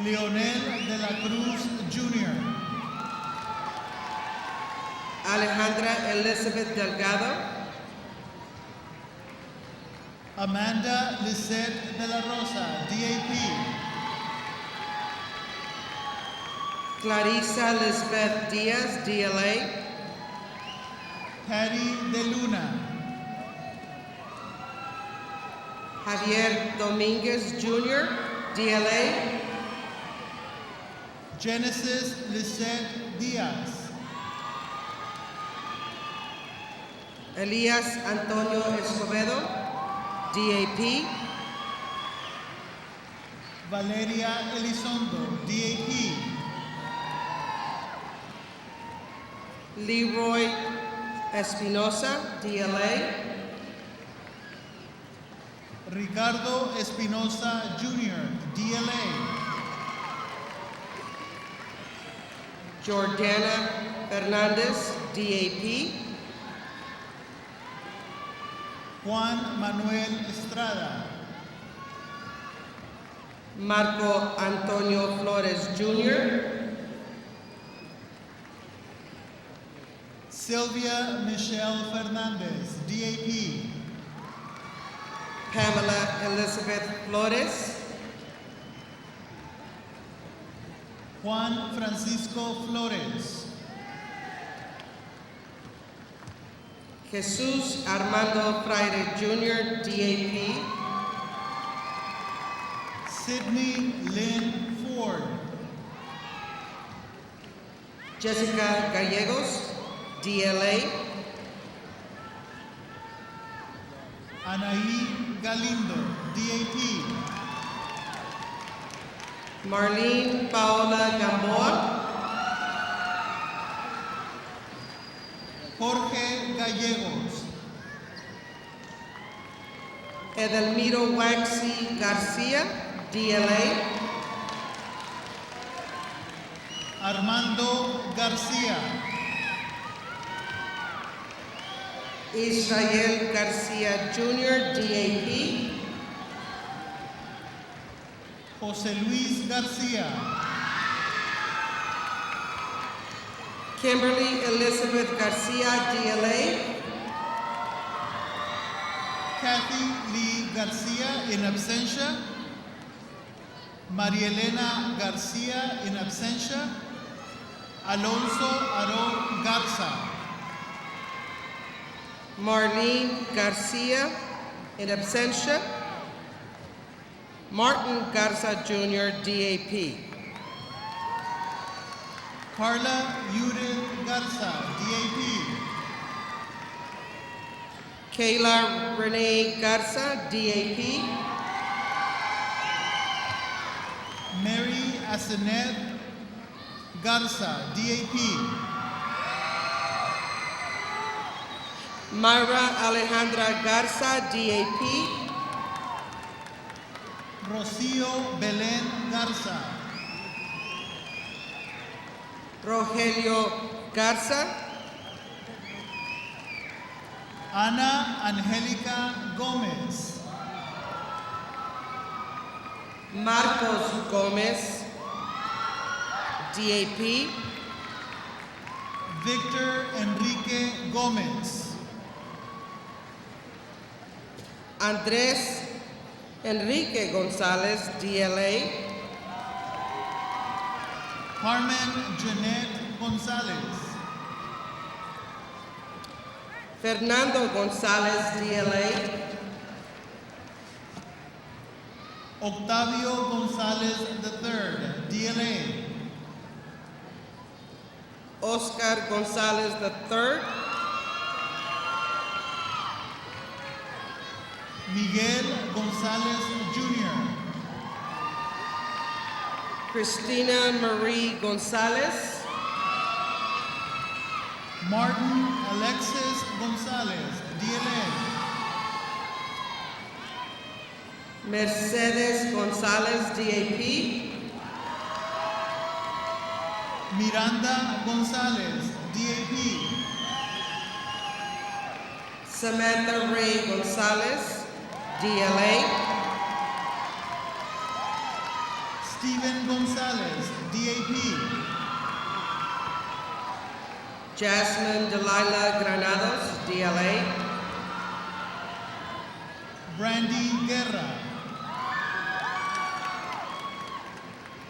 Leonel de la Cruz Jr. Alejandra Elizabeth Delgado. Amanda Lisette de la Rosa, DAP. Clarissa Lisbeth Diaz, DLA. Patty de Luna. Javier Dominguez Jr., DLA. Genesis Lisette Diaz. Elias Antonio Escobedo, DAP. Valeria Elizondo, DAP. Leroy Espinosa, DLA. Ricardo Espinosa Jr., DLA. Jordana Fernandez, DAP. Juan Manuel Estrada. Marco Antonio Flores Jr. Sylvia Michelle Fernandez, DAP. Pamela Elizabeth Flores. Juan Francisco Flores. Jesus Armando Fraire Jr., DAP. Sydney Lynn Ford. Jessica Gallegos, DLA. Anaí Galindo, DAP. Marlene Paola Gamboa. Jorge Gallegos. Edelmiro Waxy Garcia, DLA. Armando Garcia. Israel Garcia Jr., DAP. José Luis Garcia. Kimberly Elizabeth Garcia, DLA. Kathy Lee Garcia in absentia. María Elena Garcia in absentia. Alonso Aarón Garza. Marlene Garcia, in absentia. Martin Garza Jr., DAP. Carla Judith Garza, DAP. Kayla Renee Garza, DAP. Mary Asenet Garza, DAP. Myra Alejandra Garza, DAP. Rocío Belén Garza. Rogelio Garza. Ana Angélica Gómez. Marcos Gomez, DAP. Victor Enrique Gómez. Andrés Enrique González, DLA. Carmen Jeanette González. Fernando González, DLA. Octavio González III, DLA. Oscar González III. Miguel González Jr. Cristina Marie González. Martin Alexis González, DLA. Mercedes González, DAP. Miranda González, DAP. Samantha Ray González, DLA. Steven González, DAP. Jasmine Delilah Granados, DLA. Brandy Guerra.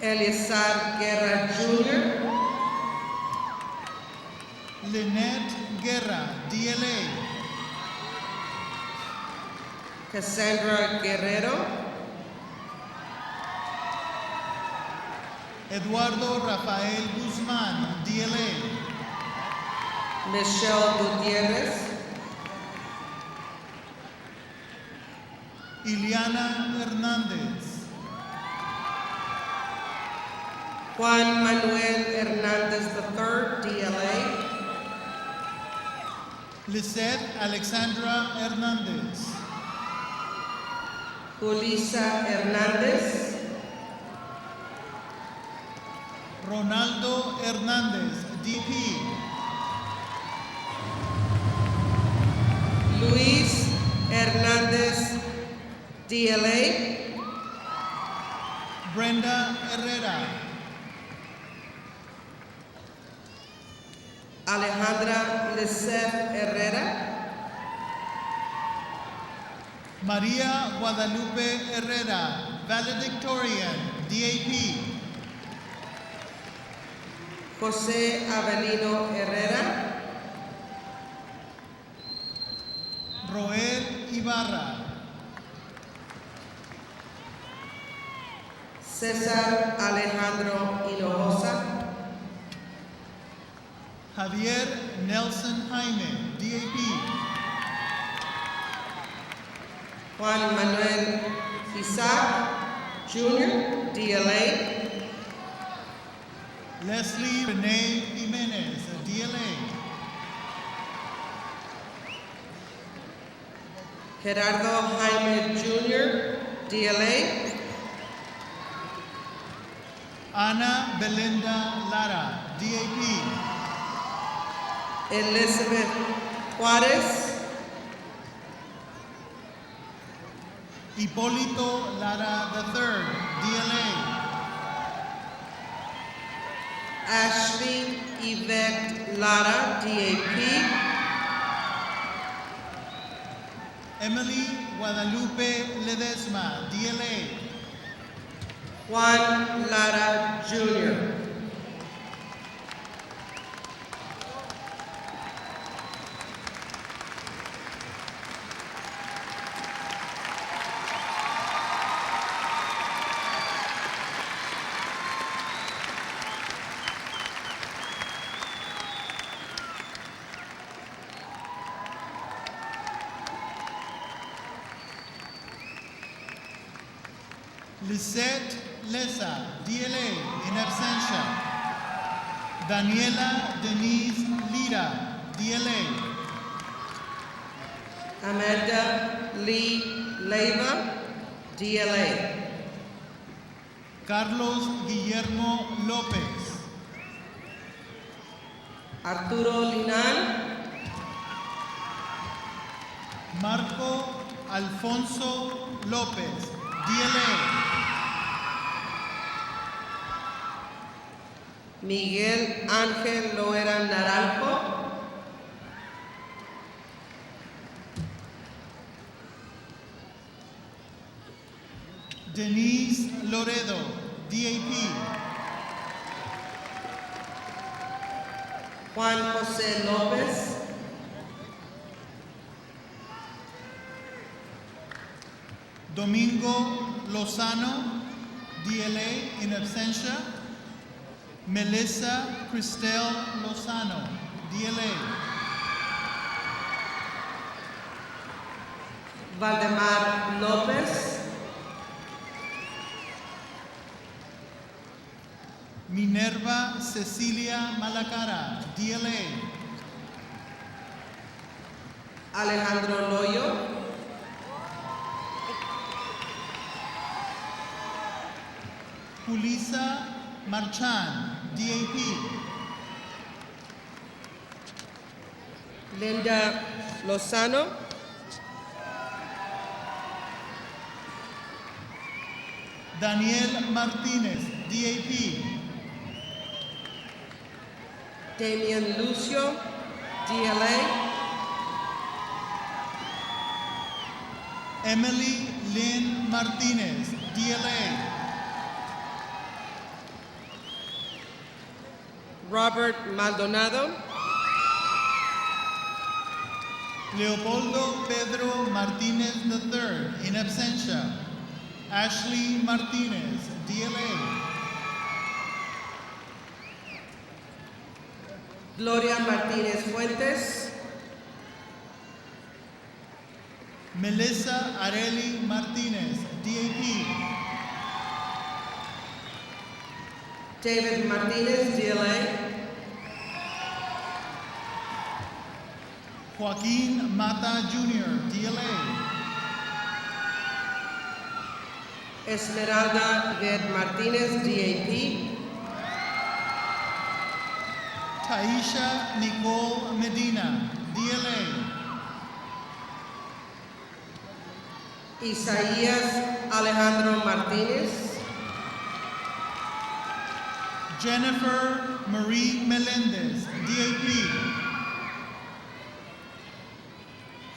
Eliazar Guerra Jr. Lynette Guerra, DLA. Cassandra Guerrero. Eduardo Rafael Guzmán, DLA. Michelle Gutierrez. Ileana Hernández. Juan Manuel Hernandez III, DLA. Lisette Alexandra Hernández. Julissa Hernandez, Ronaldo Hernandez, DP. Luis Hernandez, DLA, Brenda Herrera, Alejandra L.E.C Herrera, Maria Guadalupe Herrera, Valedictorian, DAP. José Avelino Herrera, Roel Ibarra, César Alejandro Hinojosa, Javier Nelson Jaime, DAP. Juan Manuel Isaac Jr., DLA, Leslie Renee Jimenez, DLA. Gerardo Jaime Jr., DLA, Ana Belinda Lara, DAP. Elizabeth Juárez, Hipólito Lara III, DLA. Ashley Yvette Lara, DAP, Emily Guadalupe Ledesma, DLA. Juan Lara Jr., Lisette Lesa, DLA, in absentia. Daniela Denise Lira, DLA. Amanda Lee Leiva, DLA, Carlos Guillermo López. Arturo Linan, Marco Alfonso López, DLA. Miguel Ángel Loera Naranjo, Denise Laredo, DAP. Juan José López, Domingo Lozano, DLA, in absentia. Melissa Cristel Lozano, DLA. Valdemar López, Minerva Cecilia Malacara, DLA. Alejandro Loyo, Julissa Marchan, DAP. Linda Lozano, Daniel Martinez, DAP. Damian Lucio, DLA, Emily Lynn Martinez, DLA. Robert Maldonado, Leopoldo Pedro Martinez III, in absentia. Ashley Martinez, DLA. Gloria Martínez Fuentes, Melissa Areli Martinez, DAP. David Martinez, DLA, Joaquin Mata Jr., DLA. Esmeralda Yvette Martinez, DAP. Taisha Nicole Medina, DLA. Isaías Alejandro Martinez. Jennifer Marie Melendez, DAP.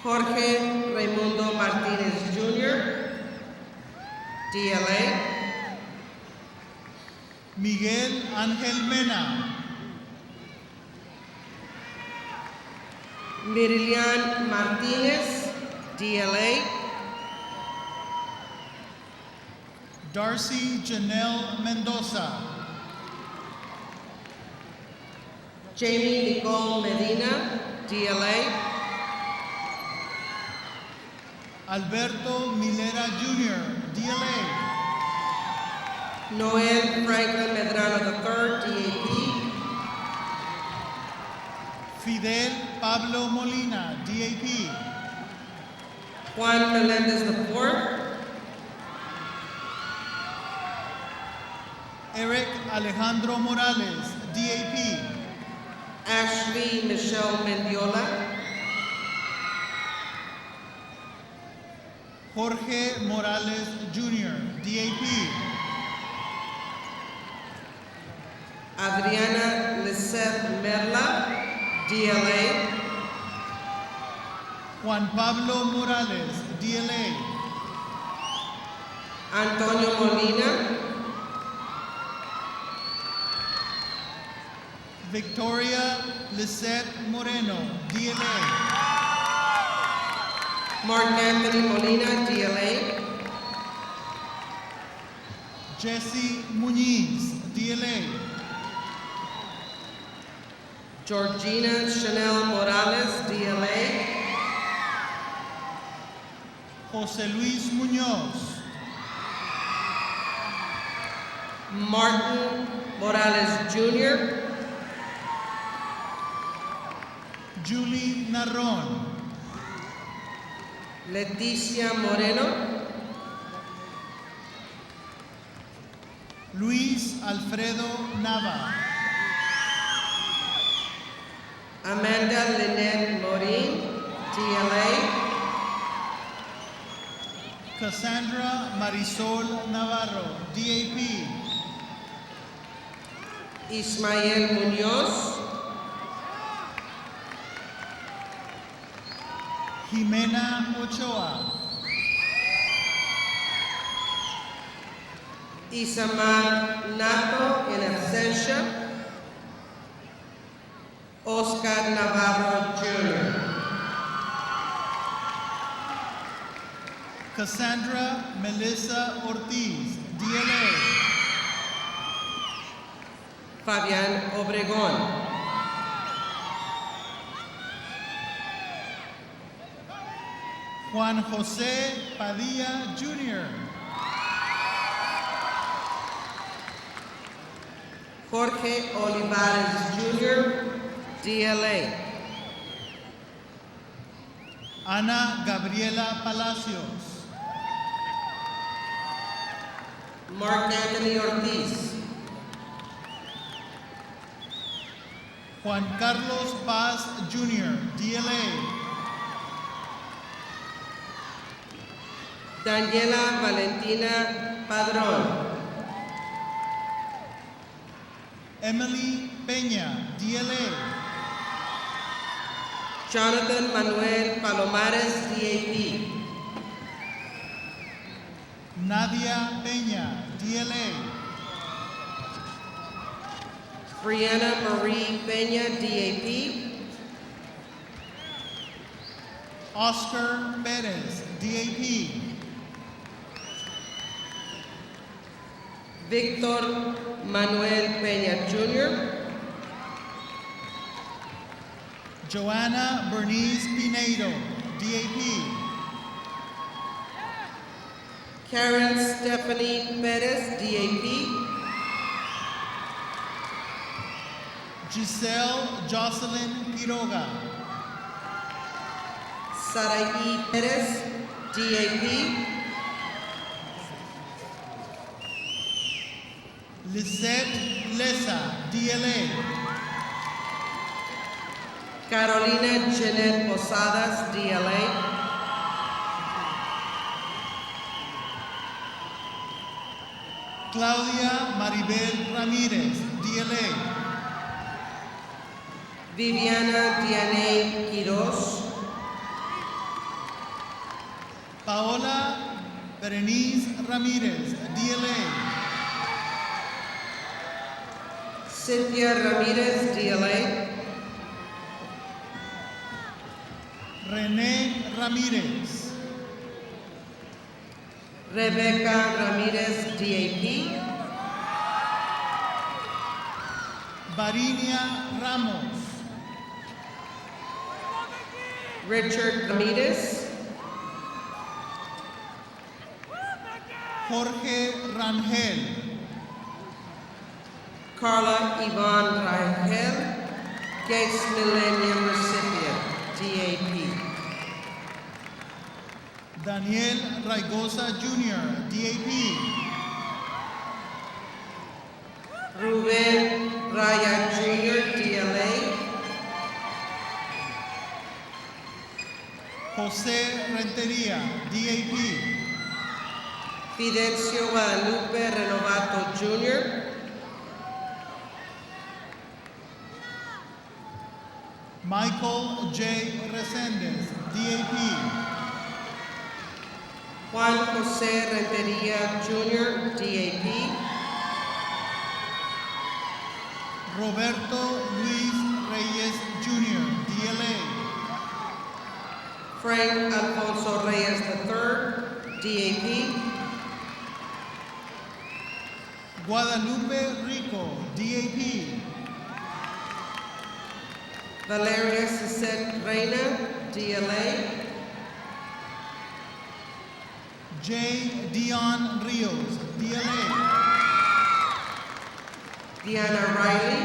Jorge Raimundo Martinez Jr., DLA. Miguel Ángel Mena. Mirilian Martinez, DLA. Darcy Janelle Mendoza. Jamie Nicole Medina, DLA. Alberto Milera Jr., DLA. Noel Franklin Medrano III, DAP. Fidel Pablo Molina, DAP. Juan Melendez IV. Eric Alejandro Morales, DAP. Ashley Michelle Mendiola. Jorge Morales Jr., DAP. Adriana Lisette Merla, DLA. Juan Pablo Morales, DLA. Antonio Molina. Victoria Lisette Moreno, DLA. Mark Anthony Molina, DLA. Jesse Muñiz, DLA. Georgina Chanel Morales, DLA. José Luis Muñoz. Martin Morales Jr. Julie Narron. Leticia Moreno. Luis Alfredo Nava. Amanda Lynette Morin, DLA. Cassandra Marisol Navarro, DAP. Ismael Munoz. Jimena Ochoa. Isamar Nato in absentia. Oscar Navarro Jr. Cassandra Melissa Ortiz, DLA. Fabián Obregón. Juan José Padilla Jr. Jorge Olivares Jr., DLA. Ana Gabriela Palacios. Mark Anthony Ortiz. Juan Carlos Paz Jr., DLA. Daniela Valentina Padrón. Emily Peña, DLA. Jonathan Manuel Palomares, DAP. Nadia Peña, DLA. Brianna Marie Peña, DAP. Oscar Perez, DAP. Victor Manuel Peña Jr. Joanna Bernice Pinedo, DAP. Karen Stephanie Perez, DAP. Giselle Jocelyn Quiroga. Sarai Perez, DAP. Lisette Lesa, DLA. Carolina Jeanette Posadas, DLA. Claudia Maribel Ramirez, DLA. Viviana Diane Quiroz. Paola Berenice Ramirez, DLA. Cynthia Ramirez, DLA. René Ramirez. Rebecca Ramirez, DAP. Varinia Ramos. Richard Ramirez. Jorge Rangel. Carla Yvonne Rangel, Gates Millennium recipient, DAP. Daniel Raigosa Jr., DAP. Ruben Raya Jr., DLA. Jose Renteria, DAP. Fidencio Guadalupe Renovato Jr. Michael J. Resendez, DAP. Juan Jose Renteria Jr., DAP. Roberto Luis Reyes Jr., DLA. Frank Alfonso Reyes III, DAP. Guadalupe Rico, DAP. Valeria Cesette Reina, DLA. J. Dion Rios, DLA. Diana Riley.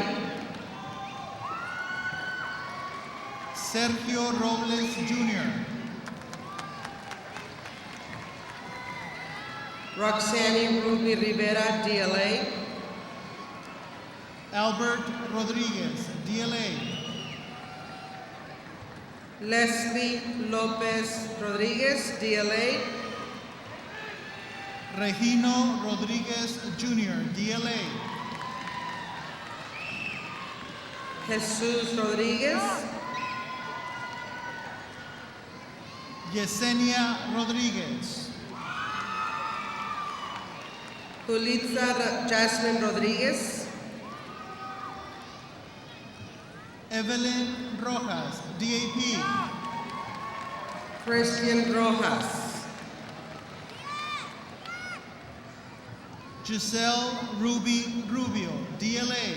Sergio Robles Jr. Roxanne Ruby Rivera, DLA. Albert Rodriguez, DLA. Leslie Lopez Rodriguez, DLA. Regino Rodriguez Jr., DLA. Jesus Rodriguez. Yesenia Rodriguez. Julitza Jasmine Rodriguez. Evelyn Rojas, DAP. Christian Rojas. Giselle Ruby Rubio, DLA.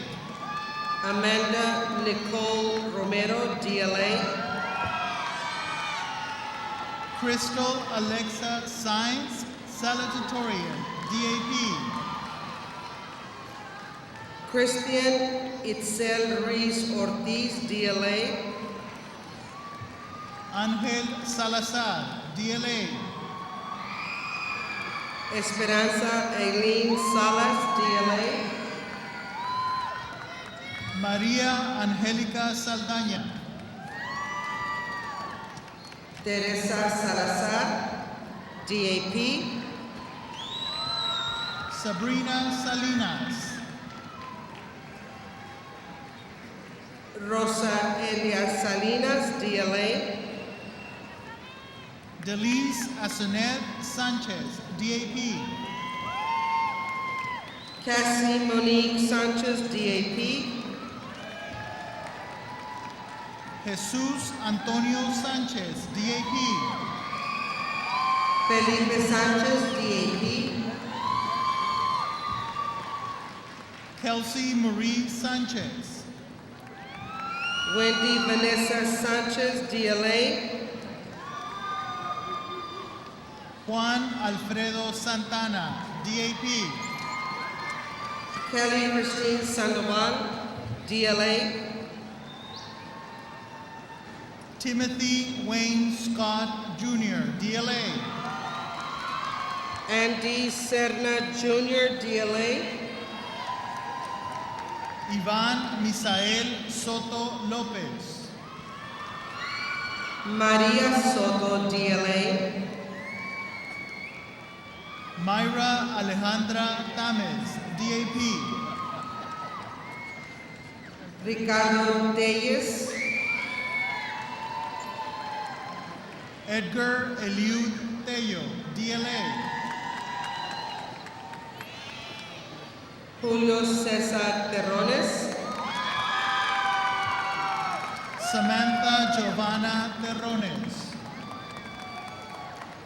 Amanda Nicole Romero, DLA. Crystal Alexa Sainz Salutatorian, DAP. Christian Itzel Ruiz Ortiz, DLA. Angel Salazar, DLA. Esperanza Eileen Salas, DLA. Maria Angelica Saldaña. Teresa Salazar, DAP. Sabrina Salinas. Rosa Elia Salinas, DLA. Delise Asonet Sanchez, DAP. Cassie Monique Sanchez, DAP. Jesus Antonio Sanchez, DAP. Felipe Sanchez, DAP. Kelsey Marie Sanchez. Wendy Vanessa Sanchez, DLA. Juan Alfredo Santana, DAP. Kelly Christine Sandoval, DLA. Timothy Wayne Scott Jr., DLA. Andy Serna Jr., DLA. Iván Misael Soto López. Maria Soto, DLA. Mayra Alejandra Tamez, DAP. Ricardo Telles. Edgar Eliud Tello, DLA. Julio Cesar Terrones. Samantha Giovanna Terrones.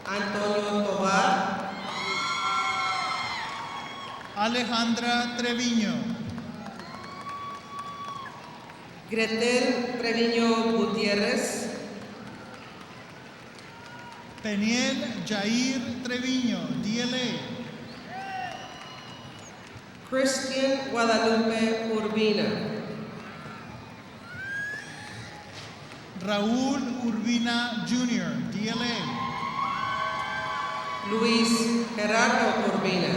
Antonio Tobar. Alejandra Treviño. Gretel Treviño Gutiérrez. Peniel Jair Treviño, DLA. Christian Guadalupe Urbina. Raúl Urbina Jr., DLA. Luis Gerardo Urbina.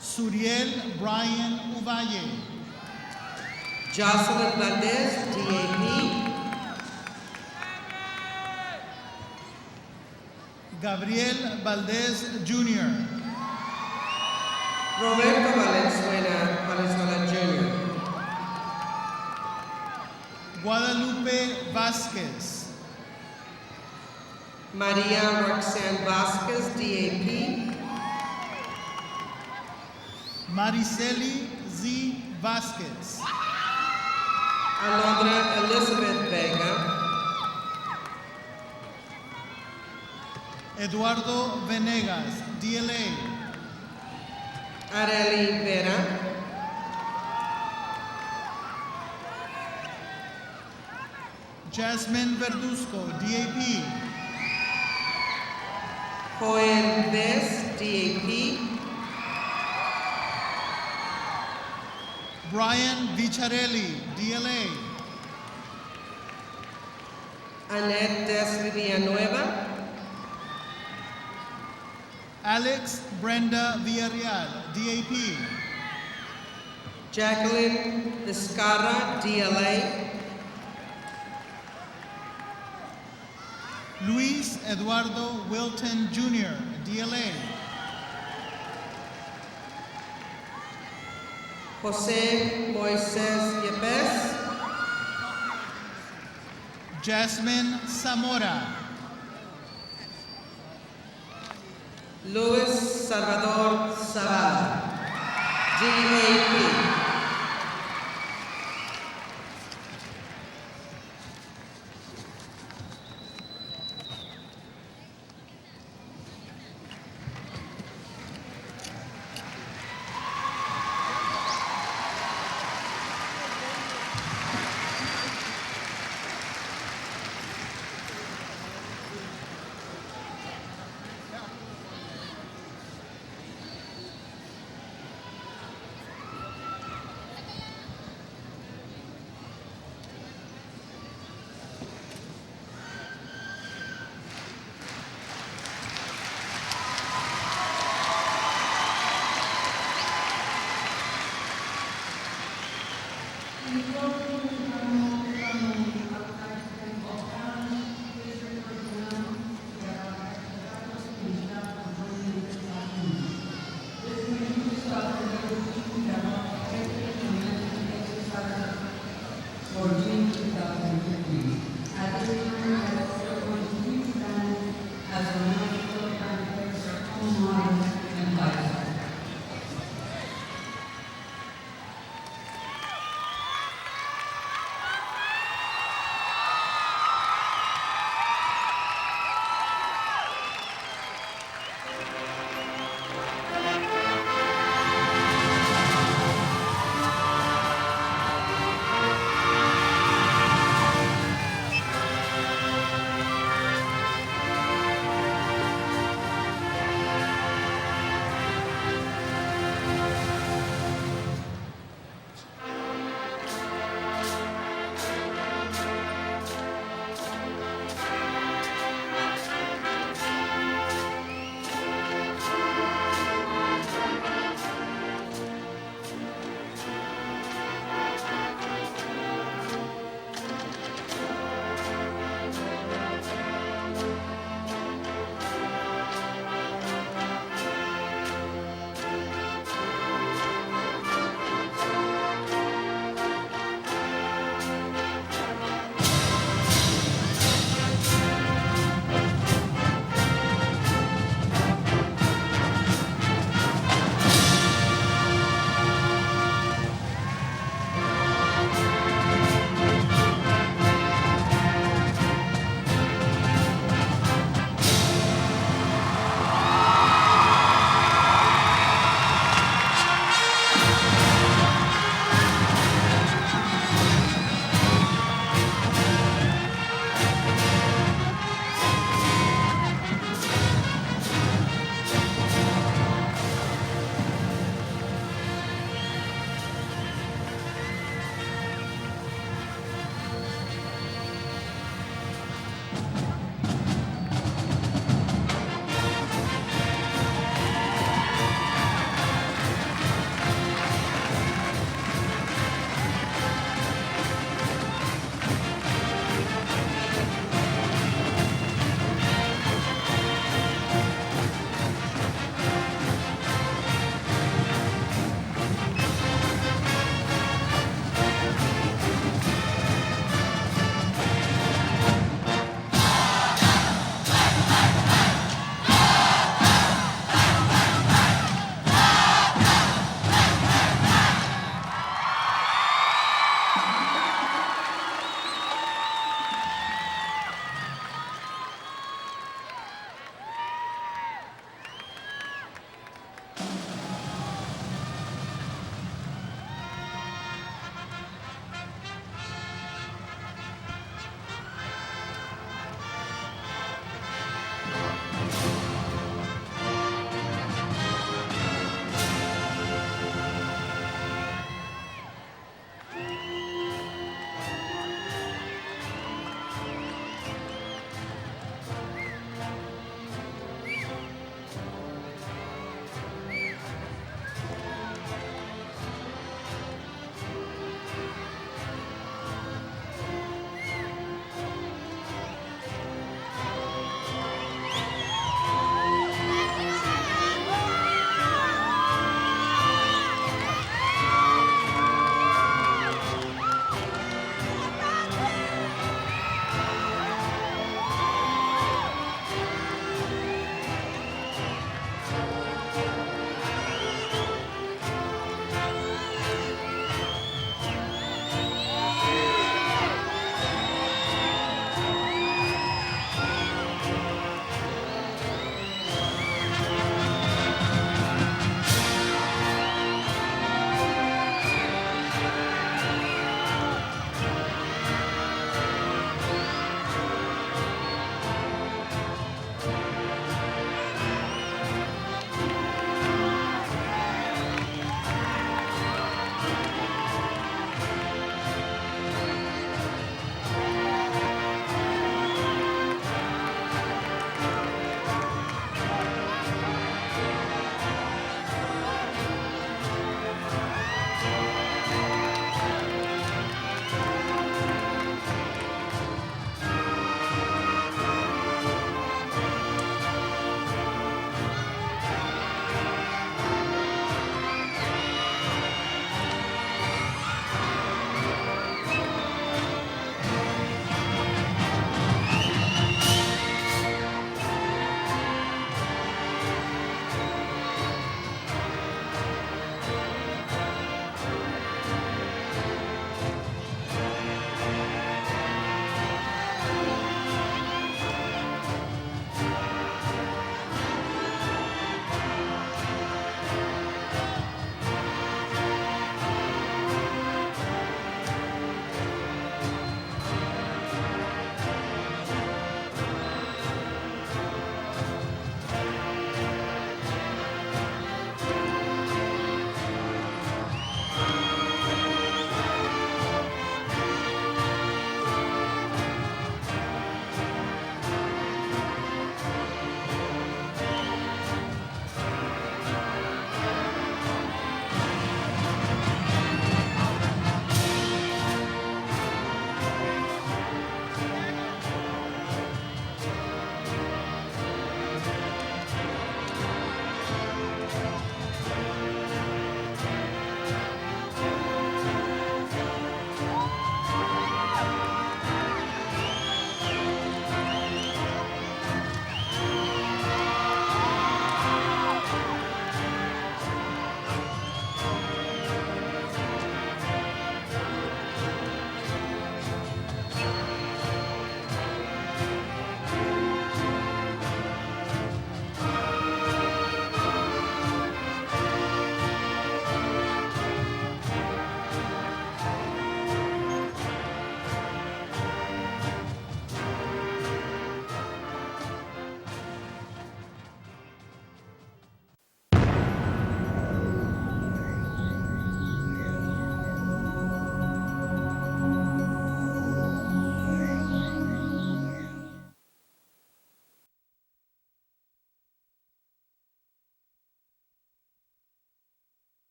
Suriel Brian Uvalle. Jocelyn Valdez, DAP. Gabriel Valdez Jr. Roberto Valenzuela Jr. Guadalupe Vasquez. Maria Roxanne Vasquez, DAP. Mariceli Z. Vasquez. Alondra Elizabeth Vega. Eduardo Venegas, DLA. Areli Vera. Jasmine Verduzco, DAP. Joel Vez, DAP. Brian Vicharelli, DLA. Annette Des Villanueva. Alex Brenda Villarreal, DAP. Jacqueline Vizcarra, DLA. Luis Eduardo Wilton Jr., DLA. Jose Moises Yepes. Jasmine Zamora. Luis Salvador Zavala, DAP. As a